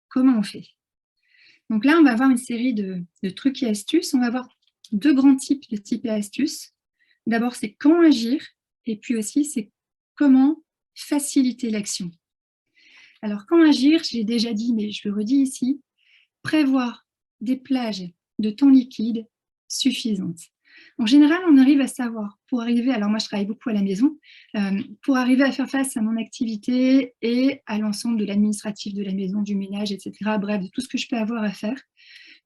comment on fait? Donc là, on va voir une série de trucs et astuces. On va voir deux grands types de types et astuces. D'abord, c'est quand agir, et puis aussi, c'est comment faciliter l'action. Alors, quand agir, je l'ai déjà dit, mais je le redis ici, prévoir des plages de temps liquide suffisantes. En général, on arrive à savoir, pour arriver, alors moi je travaille beaucoup à la maison, pour arriver à faire face à mon activité et à l'ensemble de l'administratif de la maison, du ménage, etc., bref, de tout ce que je peux avoir à faire,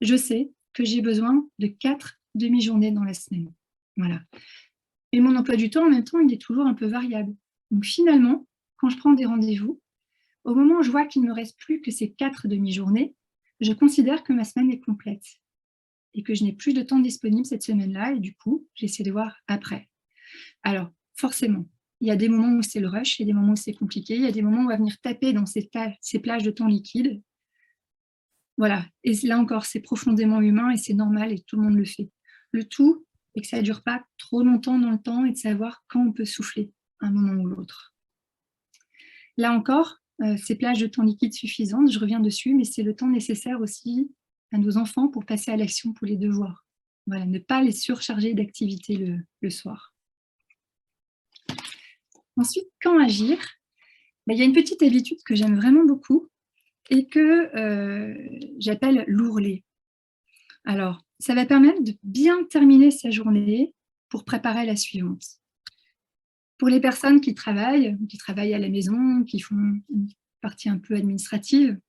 je sais que j'ai besoin de 4 demi-journées dans la semaine. Voilà. Et mon emploi du temps, en même temps, il est toujours un peu variable. Donc finalement, quand je prends des rendez-vous, au moment où je vois qu'il ne me reste plus que ces 4 demi-journées, je considère que ma semaine est complète et que je n'ai plus de temps disponible cette semaine-là, et du coup, j'essaie de voir après. Alors, forcément, il y a des moments où c'est le rush, il y a des moments où c'est compliqué, il y a des moments où on va venir taper dans ces plages de temps liquide. Voilà, et là encore, c'est profondément humain et c'est normal et tout le monde le fait. Le tout est que ça ne dure pas trop longtemps dans le temps et de savoir quand on peut souffler, un moment ou l'autre. Là encore, ces plages de temps liquide suffisantes, je reviens dessus, mais c'est le temps nécessaire aussi à nos enfants pour passer à l'action pour les devoirs. Voilà, ne pas les surcharger d'activités le soir. Ensuite, quand agir? Il y a une petite habitude que j'aime vraiment beaucoup et que j'appelle l'ourler. Alors, ça va permettre de bien terminer sa journée pour préparer la suivante. Pour les personnes qui travaillent à la maison, qui font une partie un peu administrative,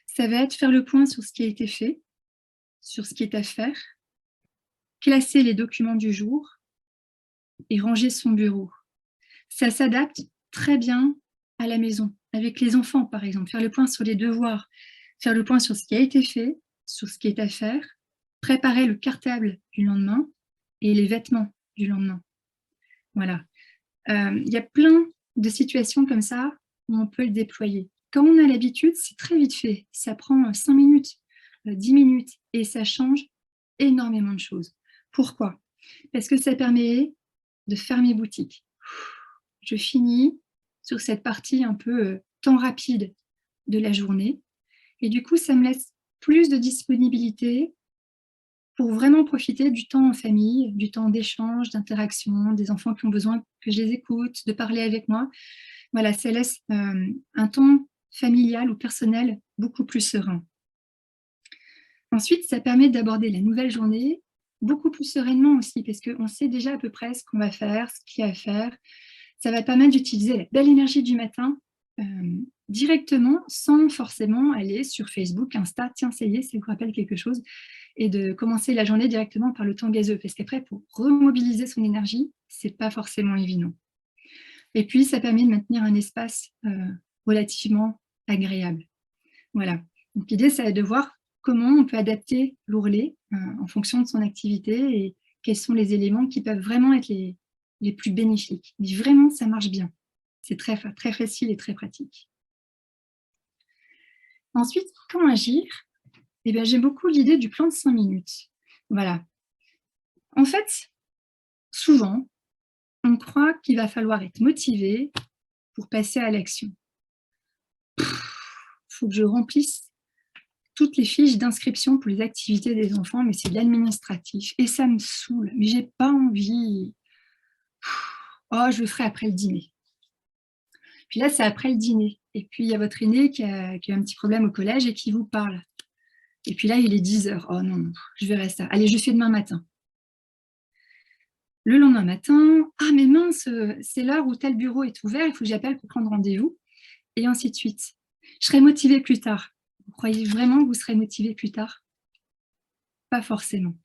ça va être faire le point sur ce qui a été fait, sur ce qui est à faire, classer les documents du jour et ranger son bureau. Ça s'adapte très bien à la maison, avec les enfants par exemple, faire le point sur les devoirs, faire le point sur ce qui a été fait, sur ce qui est à faire, préparer le cartable du lendemain et les vêtements du lendemain. Voilà. Il y a plein de situations comme ça où on peut le déployer. Quand on a l'habitude, c'est très vite fait. Ça prend 5 minutes, 10 minutes et ça change énormément de choses. Pourquoi? Parce que ça permet de fermer boutique. Je finis sur cette partie un peu temps rapide de la journée et du coup, ça me laisse plus de disponibilité pour vraiment profiter du temps en famille, du temps d'échange, d'interaction, des enfants qui ont besoin que je les écoute, de parler avec moi. Voilà, ça laisse un temps familial ou personnel beaucoup plus serein. Ensuite, ça permet d'aborder la nouvelle journée beaucoup plus sereinement aussi, parce qu'on sait déjà à peu près ce qu'on va faire, ce qu'il y a à faire. Ça va permettre d'utiliser la belle énergie du matin directement, sans forcément aller sur Facebook, Insta, tiens, ça y est, ça vous rappelle quelque chose, et de commencer la journée directement par le temps gazeux, parce qu'après, pour remobiliser son énergie, c'est pas forcément évident. Et puis, ça permet de maintenir un espace relativement agréable. Voilà. Donc, l'idée, c'est de voir comment on peut adapter l'ourlet en fonction de son activité et quels sont les éléments qui peuvent vraiment être les plus bénéfiques. Mais vraiment, ça marche bien. C'est très, très facile et très pratique. Ensuite, quand agir? Eh bien, j'aime beaucoup l'idée du plan de 5 minutes. Voilà. En fait, souvent, on croit qu'il va falloir être motivé pour passer à l'action. Il faut que je remplisse toutes les fiches d'inscription pour les activités des enfants, mais c'est de l'administratif et ça me saoule, mais j'ai pas envie. Oh, je le ferai après le dîner. Puis là, c'est après le dîner. Et puis, il y a votre aîné qui a un petit problème au collège et qui vous parle. Et puis là, il est 10 heures. Oh non, je verrai ça. Allez, je fais demain matin. Le lendemain matin, ah mais mince, c'est l'heure où tel bureau est ouvert, il faut que j'appelle pour prendre rendez-vous. Et ainsi de suite. Je serai motivée plus tard. Vous croyez vraiment que vous serez motivé plus tard? Pas forcément.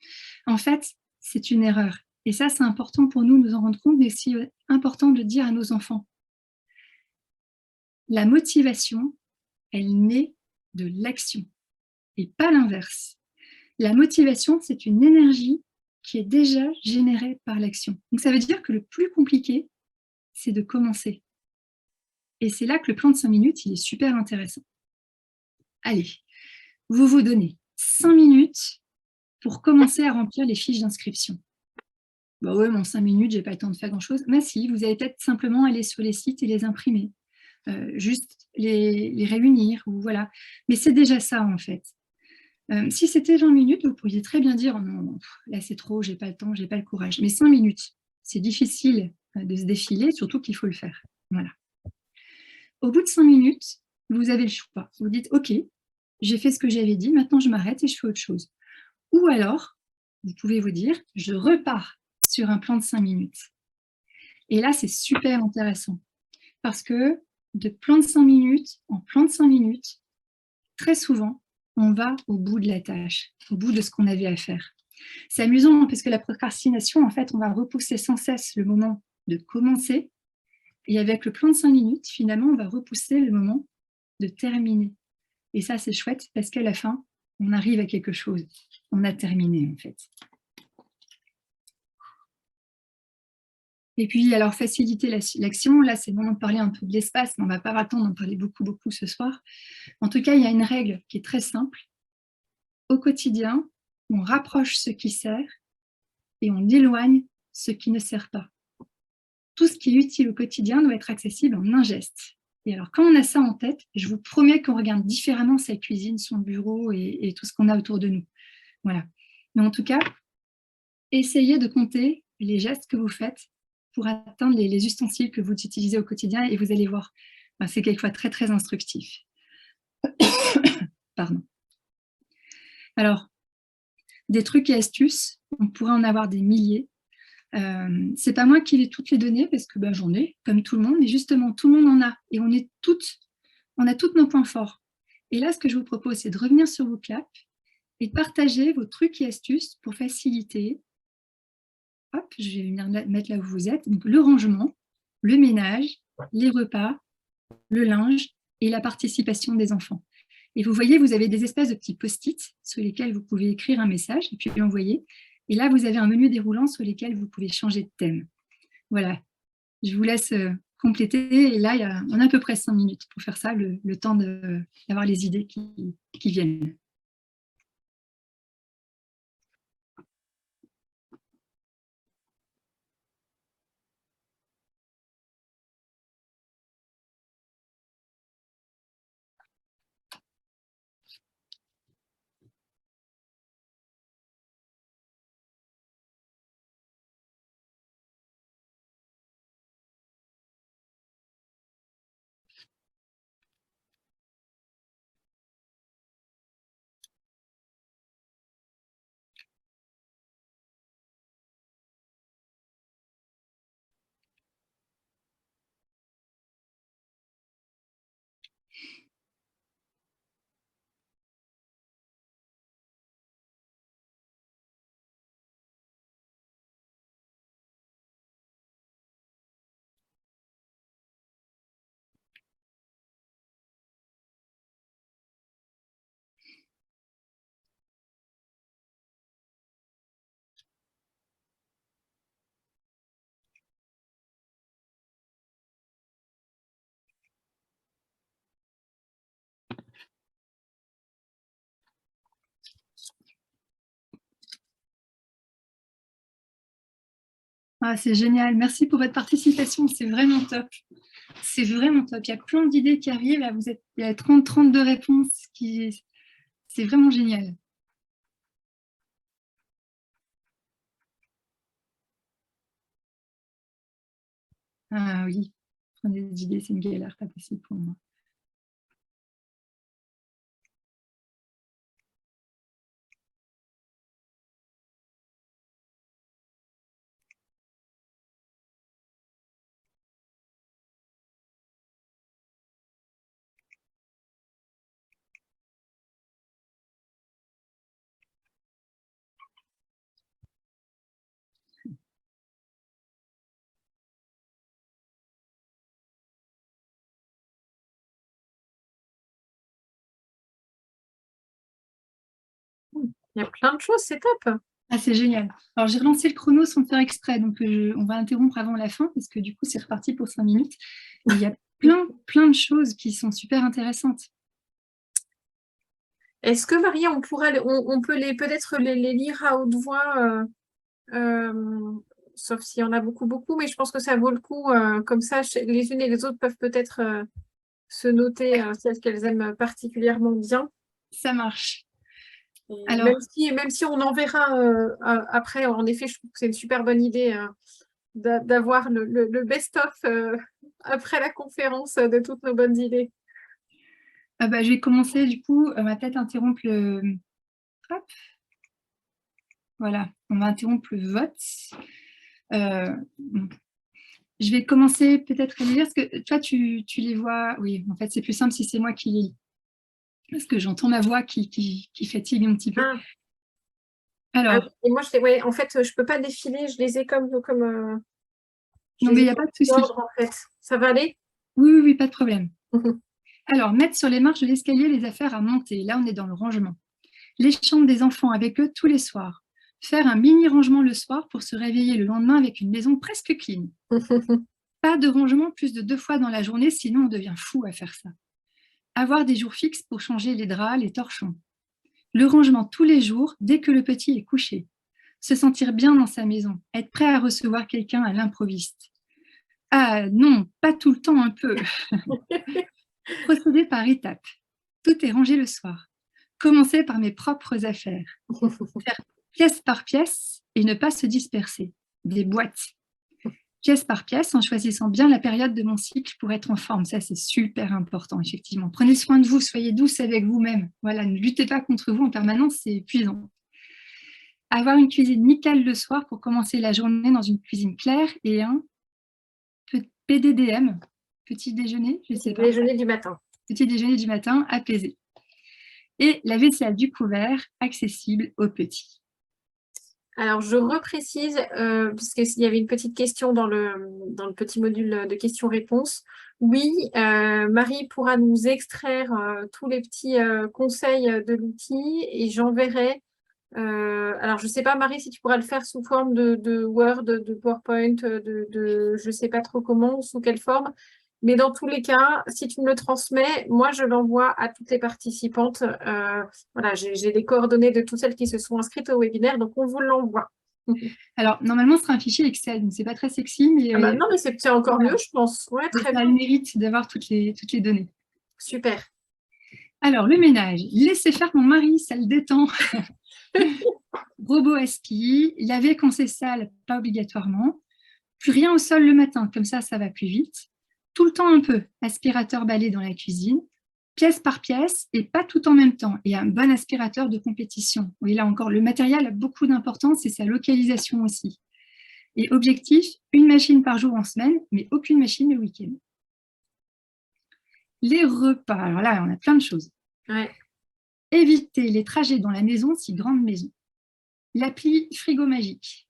En fait, c'est une erreur. Et ça, c'est important pour nous de nous en rendre compte, mais c'est important de dire à nos enfants. La motivation, elle naît de l'action et pas l'inverse. La motivation, c'est une énergie qui est déjà générée par l'action. Donc, ça veut dire que le plus compliqué, c'est de commencer. Et c'est là que le plan de 5 minutes, il est super intéressant. Allez, vous vous donnez 5 minutes pour commencer à remplir les fiches d'inscription. Bah ouais, mon 5 minutes, j'ai pas le temps de faire grand-chose. Mais si, vous allez peut-être simplement aller sur les sites et les imprimer. Juste les réunir, ou voilà. Mais c'est déjà ça, en fait. Si c'était 20 minutes, vous pourriez très bien dire, oh non, là c'est trop, j'ai pas le temps, j'ai pas le courage. Mais 5 minutes, c'est difficile de se défiler, surtout qu'il faut le faire. Voilà. Au bout de 5 minutes, vous avez le choix. Vous dites, ok, j'ai fait ce que j'avais dit, maintenant je m'arrête et je fais autre chose. Ou alors, vous pouvez vous dire, je repars sur un plan de 5 minutes. Et là, c'est super intéressant parce que de plan de 5 minutes en plan de 5 minutes, très souvent, on va au bout de la tâche, au bout de ce qu'on avait à faire. C'est amusant parce que la procrastination, en fait, on va repousser sans cesse le moment de commencer. Et avec le plan de 5 minutes, finalement, on va repousser le moment de terminer. Et ça, c'est chouette parce qu'à la fin, on arrive à quelque chose. On a terminé, en fait. Et puis, alors, faciliter l'action, là, c'est le moment de parler un peu de l'espace, mais on ne va pas attendre d'en parler beaucoup, beaucoup ce soir. En tout cas, il y a une règle qui est très simple. Au quotidien, on rapproche ce qui sert et on éloigne ce qui ne sert pas. Tout ce qui est utile au quotidien doit être accessible en un geste. Et alors, quand on a ça en tête, je vous promets qu'on regarde différemment sa cuisine, son bureau et tout ce qu'on a autour de nous. Voilà. Mais en tout cas, essayez de compter les gestes que vous faites pour atteindre les ustensiles que vous utilisez au quotidien et vous allez voir, c'est quelquefois très, très instructif. Pardon. Alors, des trucs et astuces, on pourrait en avoir des milliers. C'est pas moi qui vais toutes les donner parce que j'en ai, comme tout le monde, mais justement, tout le monde en a et on a toutes nos points forts. Et là, ce que je vous propose, c'est de revenir sur vos claps et de partager vos trucs et astuces pour faciliter. Hop, je vais venir mettre là où vous êtes. Donc, le rangement, le ménage, les repas, le linge et la participation des enfants. Et vous voyez, vous avez des espèces de petits post-it sur lesquels vous pouvez écrire un message et puis l'envoyer. Et là, vous avez un menu déroulant sur lesquels vous pouvez changer de thème. Voilà, je vous laisse compléter. Et là, on a à peu près 5 minutes pour faire ça, le temps d'avoir les idées qui viennent. Ah, c'est génial. Merci pour votre participation. C'est vraiment top. C'est vraiment top. Il y a plein d'idées qui arrivent. Là, il y a 32 réponses. C'est vraiment génial. Ah oui, prendre des idées, c'est une galère, pas possible pour moi. Il y a plein de choses, c'est top. Ah, c'est génial. Alors, j'ai relancé le chrono sans faire exprès, donc on va interrompre avant la fin, parce que du coup, c'est reparti pour 5 minutes. Et il y a plein de choses qui sont super intéressantes. Est-ce que, Maria, on peut peut-être les lire à haute voix, sauf s'il y en a beaucoup, mais je pense que ça vaut le coup. Comme ça, les unes et les autres peuvent peut-être se noter celles qu'elles aiment particulièrement bien. Ça marche. Alors, même si on en verra après, en effet, je trouve que c'est une super bonne idée d'avoir le best-of après la conférence de toutes nos bonnes idées. Je vais commencer, du coup, on va peut-être interrompre le... Hop. Voilà, on va interrompre le vote. Je vais commencer peut-être à les lire, parce que toi, tu les vois... Oui, en fait, c'est plus simple si c'est moi qui les lis. Parce que j'entends ma voix qui fatigue un petit peu. Ah. Alors, et moi, ouais, en fait, je peux pas défiler, je les ai comme non, mais il n'y a pas de souci. En fait. Ça va aller? Oui, pas de problème. Alors, mettre sur les marches de l'escalier les affaires à monter. Là, on est dans le rangement. Les chambres des enfants avec eux tous les soirs. Faire un mini rangement le soir pour se réveiller le lendemain avec une maison presque clean. Pas de rangement plus de 2 fois dans la journée, sinon on devient fou à faire ça. Avoir des jours fixes pour changer les draps, les torchons. Le rangement tous les jours dès que le petit est couché. Se sentir bien dans sa maison. Être prêt à recevoir quelqu'un à l'improviste. Ah non, pas tout le temps un peu. Procéder par étapes. Tout est rangé le soir. Commencer par mes propres affaires. Faire pièce par pièce et ne pas se disperser. Des boîtes. Pièce par pièce en choisissant bien la période de mon cycle pour être en forme. Ça, c'est super important, effectivement. Prenez soin de vous, soyez douce avec vous-même. Voilà, ne luttez pas contre vous en permanence, c'est épuisant. Avoir une cuisine nickel le soir pour commencer la journée dans une cuisine claire et un PDDM, petit déjeuner, je ne sais pas. Déjeuner du matin. Petit déjeuner du matin, apaisé. Et la vaisselle du couvert, accessible aux petits. Alors, je reprécise, parce qu'il y avait une petite question dans le petit module de questions-réponses. Oui, Marie pourra nous extraire tous les petits conseils de l'outil et j'enverrai. Alors, je ne sais pas, Marie, si tu pourras le faire sous forme de Word, de PowerPoint, je ne sais pas trop comment, sous quelle forme. Mais dans tous les cas, si tu me le transmets, moi, je l'envoie à toutes les participantes. Voilà, j'ai les coordonnées de toutes celles qui se sont inscrites au webinaire, donc on vous l'envoie. Alors, normalement, ce sera un fichier Excel, donc c'est pas très sexy, mais... Non, mais c'est encore mieux, je pense. Ouais, très bien. Ça a le mérite d'avoir toutes les données. Super. Alors, le ménage. Laissez faire mon mari, ça le détend. Robot à ski, laver quand c'est sale, pas obligatoirement. Plus rien au sol le matin, comme ça va plus vite. Tout le temps un peu, aspirateur balai dans la cuisine, pièce par pièce et pas tout en même temps. Et un bon aspirateur de compétition. Oui, là encore, le matériel a beaucoup d'importance et sa localisation aussi. Et objectif, une machine par jour en semaine, mais aucune machine le week-end. Les repas, alors là, on a plein de choses. Ouais. Éviter les trajets dans la maison, si grande maison. L'appli Frigo Magique.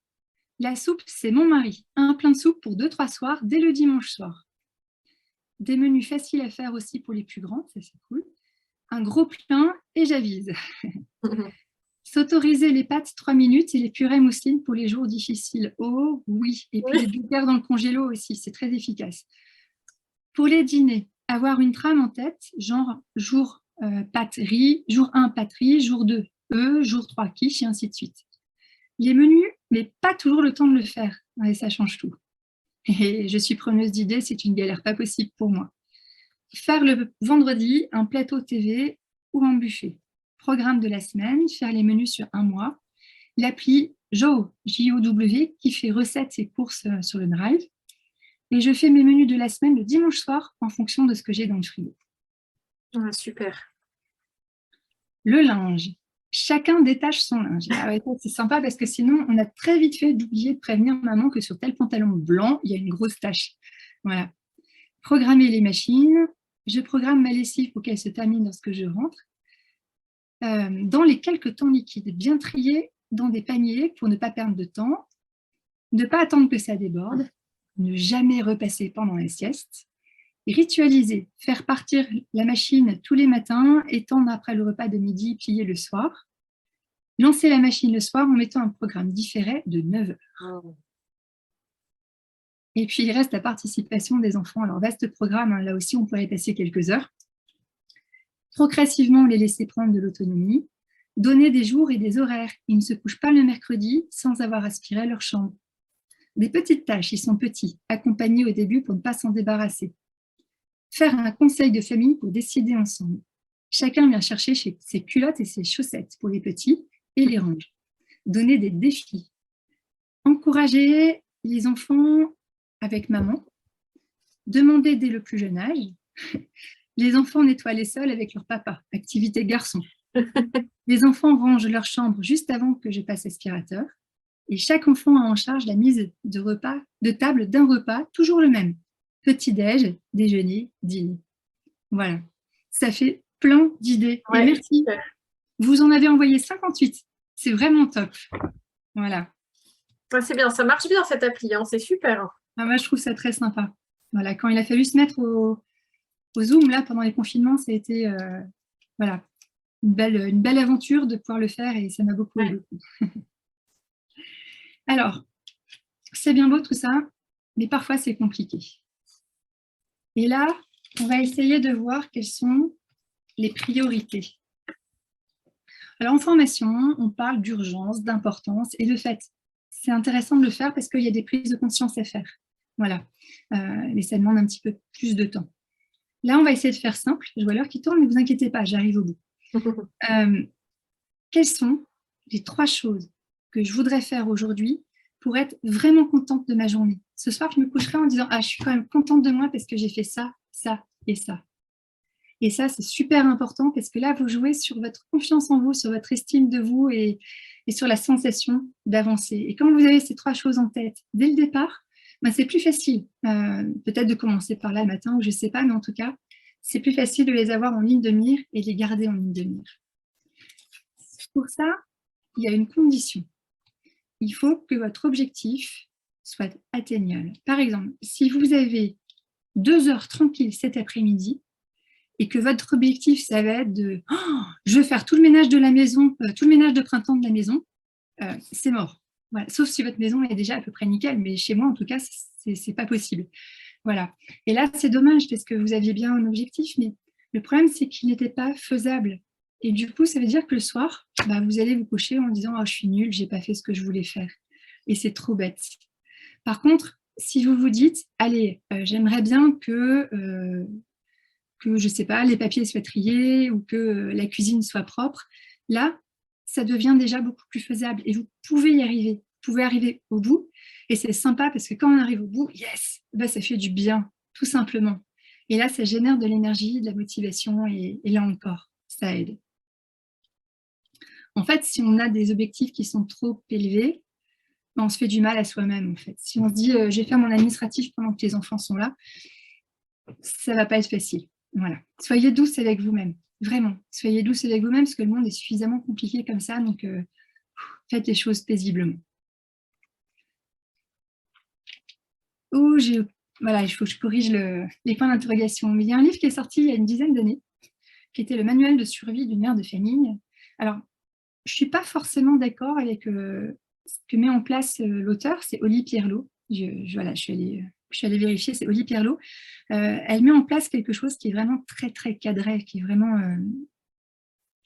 La soupe, c'est mon mari. Un plein de soupe pour 2-3 soirs dès le dimanche soir. Des menus faciles à faire aussi pour les plus grands, ça c'est cool. Un gros plein et j'avise. S'autoriser les pâtes 3 minutes et les purées mousseline pour les jours difficiles. Oh oui, et puis les burgers dans le congélo aussi, c'est très efficace. Pour les dîners, avoir une trame en tête, genre jour pâtes riz, jour 1 pâtes riz, jour 2 œufs, jour 3 quiche et ainsi de suite. Les menus, mais pas toujours le temps de le faire. Ouais, ça change tout. Et je suis preneuse d'idées, c'est une galère pas possible pour moi. Faire le vendredi un plateau TV ou un buffet. Programme de la semaine, faire les menus sur un mois. L'appli JOW, J-O-W, qui fait recettes et courses sur le Drive. Et je fais mes menus de la semaine le dimanche soir en fonction de ce que j'ai dans le frigo. Ah, super. Le linge. Chacun détache son linge. Ah ouais, c'est sympa parce que sinon, on a très vite fait d'oublier de prévenir maman que sur tel pantalon blanc, il y a une grosse tache. Voilà. Programmer les machines. Je programme ma lessive pour qu'elle se termine lorsque je rentre. Dans les quelques temps liquides, bien triés dans des paniers pour ne pas perdre de temps. Ne pas attendre que ça déborde. Ne jamais repasser pendant la sieste. Ritualiser, faire partir la machine tous les matins, étendre après le repas de midi, plier le soir. Lancer la machine le soir en mettant un programme différé de 9 heures. Et puis, il reste la participation des enfants. Alors, vaste programme, hein, là aussi, on pourrait y passer quelques heures. Progressivement, les laisser prendre de l'autonomie. Donner des jours et des horaires. Ils ne se couchent pas le mercredi sans avoir aspiré leur chambre. Des petites tâches, ils sont petits, accompagnés au début pour ne pas s'en débarrasser. Faire un conseil de famille pour décider ensemble. Chacun vient chercher ses culottes et ses chaussettes pour les petits et les range. Donner des défis. Encourager les enfants avec maman. Demander dès le plus jeune âge. Les enfants nettoient les sols avec leur papa. Activité garçon. Les enfants rangent leur chambre juste avant que je passe l'aspirateur. Et chaque enfant a en charge la mise de table d'un repas, toujours le même. Petit-déj, déjeuner, dîner. Voilà. Ça fait plein d'idées. Ouais, et merci. super. Vous en avez envoyé 58. C'est vraiment top. Voilà. Ouais, c'est bien, ça marche bien cette appli, hein, c'est super. Ah, moi, je trouve ça très sympa. Voilà. Quand il a fallu se mettre au Zoom, là, pendant les confinements, ça a été voilà, une belle aventure de pouvoir le faire et ça m'a beaucoup aidé. Alors, c'est bien beau tout ça, mais parfois c'est compliqué. Et là, on va essayer de voir quelles sont les priorités. Alors, en formation, on parle d'urgence, d'importance et de fait. C'est intéressant de le faire parce qu'il y a des prises de conscience à faire. Voilà. Mais ça demande un petit peu plus de temps. Là, on va essayer de faire simple. Je vois l'heure qui tourne, mais ne vous inquiétez pas, j'arrive au bout. Quelles sont les 3 choses que je voudrais faire aujourd'hui pour être vraiment contente de ma journée? Ce soir, je me coucherai en disant « Ah, je suis quand même contente de moi parce que j'ai fait ça, ça et ça. » Et ça, c'est super important parce que là, vous jouez sur votre confiance en vous, sur votre estime de vous et sur la sensation d'avancer. Et quand vous avez ces 3 choses en tête dès le départ, ben, c'est plus facile. Peut-être de commencer par là le matin ou je ne sais pas, mais en tout cas, c'est plus facile de les avoir en ligne de mire et de les garder en ligne de mire. Pour ça, il y a une condition. Il faut que votre objectif soit atteignable. Par exemple, si vous avez 2 heures tranquilles cet après-midi, et que votre objectif, ça va être de je veux faire tout le ménage de la maison, tout le ménage de printemps de la maison, c'est mort. Voilà. Sauf si votre maison est déjà à peu près nickel, mais chez moi, en tout cas, c'est pas possible. Voilà. Et là, c'est dommage parce que vous aviez bien un objectif, mais le problème, c'est qu'il n'était pas faisable. Et du coup, ça veut dire que le soir, bah, vous allez vous coucher en disant je suis nulle, j'ai pas fait ce que je voulais faire. Et c'est trop bête. Par contre, si vous vous dites allez, j'aimerais bien que je ne sais pas, les papiers soient triés ou que la cuisine soit propre, là, ça devient déjà beaucoup plus faisable et vous pouvez y arriver. Vous pouvez arriver au bout et c'est sympa parce que quand on arrive au bout, yes, bah, ça fait du bien, tout simplement. Et là, ça génère de l'énergie, de la motivation et là encore, ça aide. En fait, si on a des objectifs qui sont trop élevés, on se fait du mal à soi-même, en fait. Si on se dit, je vais faire mon administratif pendant que les enfants sont là, ça ne va pas être facile. Voilà. Soyez douce avec vous-même, vraiment. Soyez douce avec vous-même parce que le monde est suffisamment compliqué comme ça, donc faites les choses paisiblement. Voilà, il faut que je corrige les points d'interrogation. Mais il y a un livre qui est sorti il y a une dizaine d'années, qui était le manuel de survie d'une mère de famille. Alors, je ne suis pas forcément d'accord avec ce que met en place l'auteur, c'est Oli Pierlot. Voilà, je suis allée vérifier, c'est Oli Pierlot. Elle met en place quelque chose qui est vraiment très, très cadré, qui est vraiment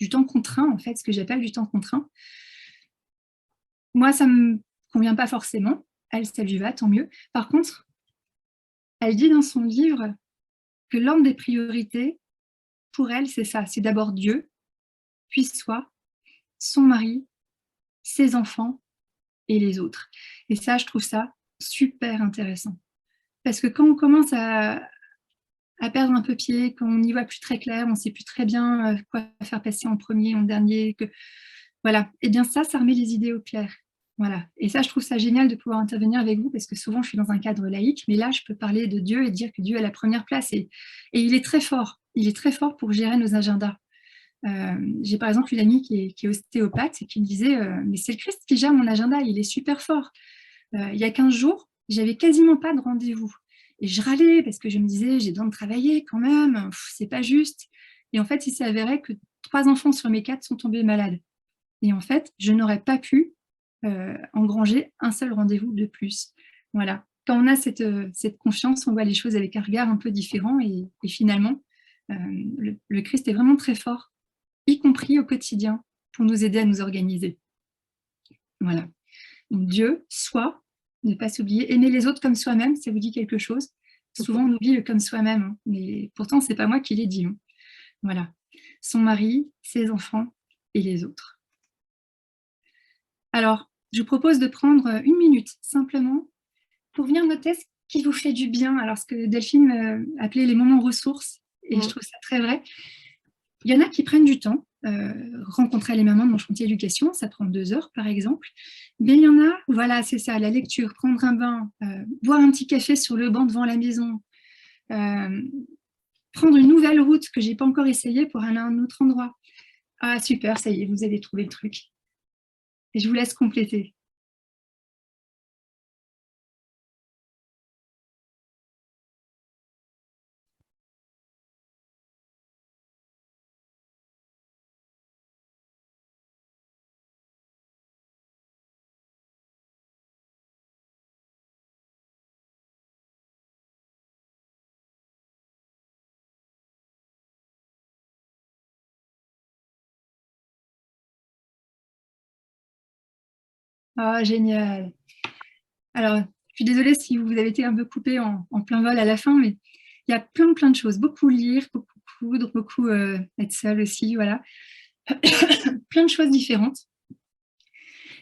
du temps contraint, en fait, ce que j'appelle du temps contraint. Moi, ça ne me convient pas forcément. elle, ça lui va, tant mieux. Par contre, elle dit dans son livre que l'ordre des priorités, pour elle, c'est ça, c'est d'abord Dieu, puis soi, son mari, ses enfants et les autres. Et ça, je trouve ça super intéressant. Parce que quand on commence à perdre un peu pied, quand on n'y voit plus très clair, on ne sait plus très bien quoi faire passer en premier, en dernier, voilà, et bien ça remet les idées au clair. Voilà. Et ça, je trouve ça génial de pouvoir intervenir avec vous parce que souvent, je suis dans un cadre laïque, mais là, je peux parler de Dieu et dire que Dieu est la première place. Et il est très fort. Il est très fort pour gérer nos agendas. J'ai par exemple une amie qui est ostéopathe et qui me disait mais c'est le Christ qui gère mon agenda, il est super fort. Il y a 15 jours, j'avais quasiment pas de rendez-vous. Et je râlais parce que je me disais j'ai besoin de travailler quand même, c'est pas juste. Et en fait, il s'est avéré que 3 enfants sur mes 4 sont tombés malades. Et en fait, je n'aurais pas pu engranger un seul rendez-vous de plus. Voilà. Quand on a cette confiance, on voit les choses avec un regard un peu différent et finalement, le Christ est vraiment très fort, y compris au quotidien, pour nous aider à nous organiser. Voilà. Donc, Dieu, soi, ne pas s'oublier, aimer les autres comme soi-même, ça vous dit quelque chose? Souvent, on oublie le comme soi-même, hein, mais pourtant, c'est pas moi qui l'ai dit. Hein. Voilà. Son mari, ses enfants et les autres. Alors, je vous propose de prendre 1 minute simplement pour venir noter ce qui vous fait du bien. Alors, ce que Delphine appelait les moments ressources, et je trouve ça très vrai. Il y en a qui prennent du temps. Rencontrer les mamans de mon chantier éducation, ça prend 2 heures par exemple. Mais il y en a, voilà, c'est ça, la lecture, prendre un bain, boire un petit café sur le banc devant la maison, prendre une nouvelle route que je n'ai pas encore essayée pour aller à un autre endroit. Ah super, ça y est, vous avez trouvé le truc. Et je vous laisse compléter. Ah, génial. Alors, je suis désolée si vous avez été un peu coupé en plein vol à la fin, mais il y a plein de choses. Beaucoup lire, beaucoup coudre, beaucoup être seule aussi, voilà. Plein de choses différentes.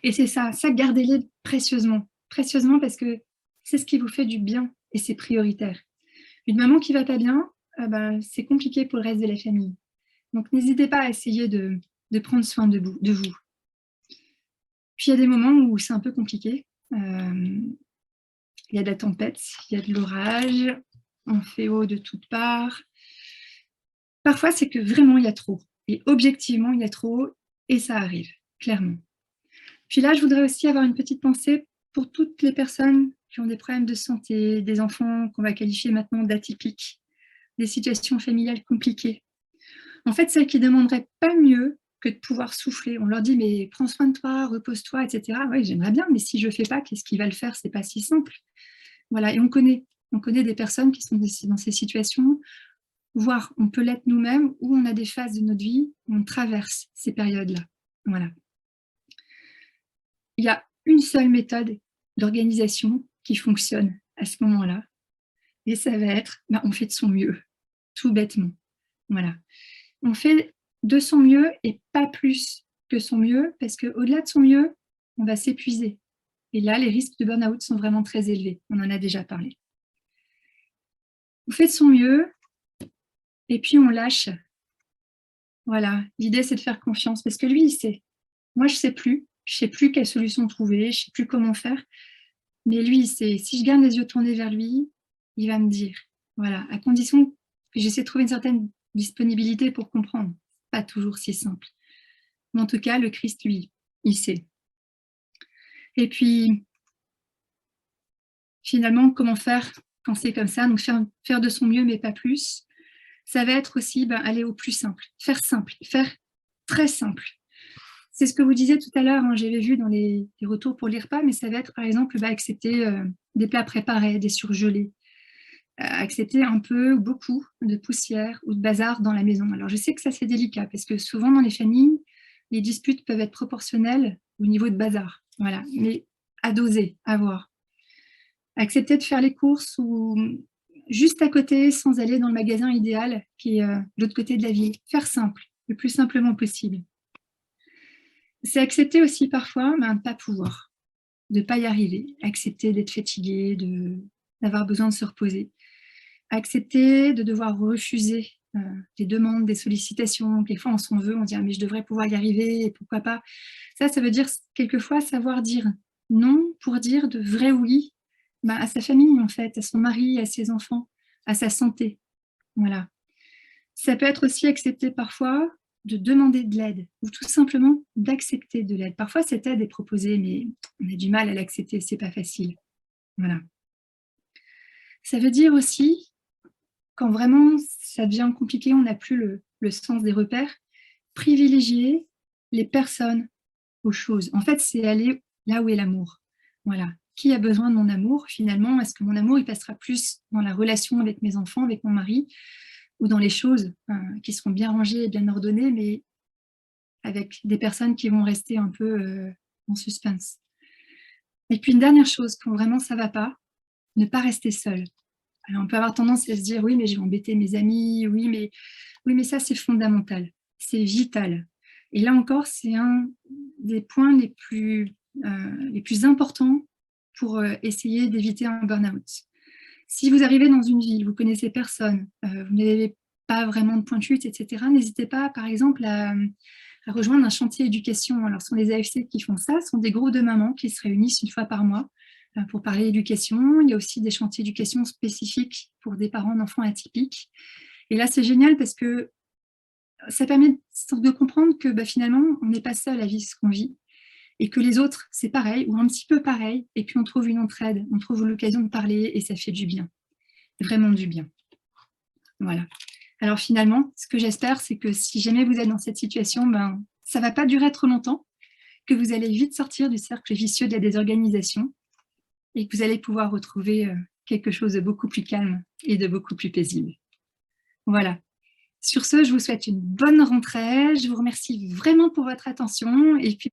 Et c'est ça, gardez-les précieusement. Précieusement parce que c'est ce qui vous fait du bien et c'est prioritaire. Une maman qui va pas bien, c'est compliqué pour le reste de la famille. Donc, n'hésitez pas à essayer de prendre soin de vous. Puis, il y a des moments où c'est un peu compliqué. Il y a de la tempête, il y a de l'orage, on fait haut de toutes parts. Parfois, c'est que vraiment, il y a trop. Et objectivement, il y a trop et ça arrive, clairement. Puis là, je voudrais aussi avoir une petite pensée pour toutes les personnes qui ont des problèmes de santé, des enfants qu'on va qualifier maintenant d'atypiques, des situations familiales compliquées. En fait, celles qui ne demanderaient pas mieux que de pouvoir souffler. On leur dit, mais prends soin de toi, repose-toi, etc. Oui, j'aimerais bien, mais si je ne fais pas, qu'est-ce qui va le faire? Ce n'est pas si simple. Voilà, et on connaît des personnes qui sont dans ces situations, voire on peut l'être nous-mêmes, ou on a des phases de notre vie où on traverse ces périodes-là. Voilà. Il y a une seule méthode d'organisation qui fonctionne à ce moment-là, et ça va être, on fait de son mieux, tout bêtement. Voilà. On fait de son mieux et pas plus que son mieux, parce qu'au-delà de son mieux, on va s'épuiser. Et là, les risques de burn-out sont vraiment très élevés. On en a déjà parlé. On fait de son mieux, et puis on lâche. Voilà, l'idée c'est de faire confiance, parce que lui, il sait. Moi, je ne sais plus. Je ne sais plus quelle solution trouver, je ne sais plus comment faire. Mais lui, il sait. Si je garde les yeux tournés vers lui, il va me dire. Voilà, à condition que j'essaie de trouver une certaine disponibilité pour comprendre. Pas toujours si simple. Mais en tout cas, le Christ, lui, il sait. Et puis, finalement, comment faire quand c'est comme ça? Donc, faire de son mieux, mais pas plus. Ça va être aussi aller au plus simple, faire très simple. C'est ce que vous disiez tout à l'heure, hein, j'avais vu dans les retours pour les repas, mais ça va être par exemple accepter des plats préparés, des surgelés, accepter un peu ou beaucoup de poussière ou de bazar dans la maison. Alors je sais que ça c'est délicat parce que souvent dans les familles, les disputes peuvent être proportionnelles au niveau de bazar, voilà, mais à doser, à voir. Accepter de faire les courses ou juste à côté sans aller dans le magasin idéal qui est de l'autre côté de la ville. Faire simple, le plus simplement possible. C'est accepter aussi parfois de ne pas pouvoir, de ne pas y arriver. Accepter d'être fatigué, d'avoir besoin de se reposer. Accepter de devoir refuser des demandes, des sollicitations. Quelquefois, on s'en veut, on dit ah, mais je devrais pouvoir y arriver, et pourquoi pas. Ça veut dire quelquefois savoir dire non pour dire de vrais oui à sa famille, en fait, à son mari, à ses enfants, à sa santé. Voilà. Ça peut être aussi accepter parfois de demander de l'aide ou tout simplement d'accepter de l'aide. Parfois, cette aide est proposée, mais on a du mal à l'accepter, c'est pas facile. Voilà. Ça veut dire aussi, quand vraiment ça devient compliqué, on n'a plus le sens des repères, privilégier les personnes aux choses. En fait, c'est aller là où est l'amour. Voilà. Qui a besoin de mon amour finalement? Est-ce que mon amour, il passera plus dans la relation avec mes enfants, avec mon mari, ou dans les choses qui seront bien rangées et bien ordonnées, mais avec des personnes qui vont rester un peu en suspense. Et puis une dernière chose, quand vraiment ça ne va pas, ne pas rester seul. Alors on peut avoir tendance à se dire oui, mais je vais embêter mes amis, oui, mais ça c'est fondamental, c'est vital. Et là encore, c'est un des points les plus importants pour essayer d'éviter un burn-out. Si vous arrivez dans une ville, vous connaissez personne, vous n'avez pas vraiment de point de chute, etc., n'hésitez pas, par exemple, à rejoindre un chantier éducation. Alors, ce sont les AFC qui font ça, ce sont des groupes de mamans qui se réunissent une fois par mois pour parler éducation. Il y a aussi des chantiers éducation spécifiques pour des parents d'enfants atypiques. Et là, c'est génial parce que ça permet de comprendre que finalement, on n'est pas seul à vivre ce qu'on vit et que les autres, c'est pareil ou un petit peu pareil. Et puis, on trouve une entraide, on trouve l'occasion de parler et ça fait du bien, vraiment du bien. Voilà. Alors finalement, ce que j'espère, c'est que si jamais vous êtes dans cette situation, ça ne va pas durer trop longtemps, que vous allez vite sortir du cercle vicieux de la désorganisation et que vous allez pouvoir retrouver quelque chose de beaucoup plus calme et de beaucoup plus paisible. Voilà. Sur ce, je vous souhaite une bonne rentrée. Je vous remercie vraiment pour votre attention et puis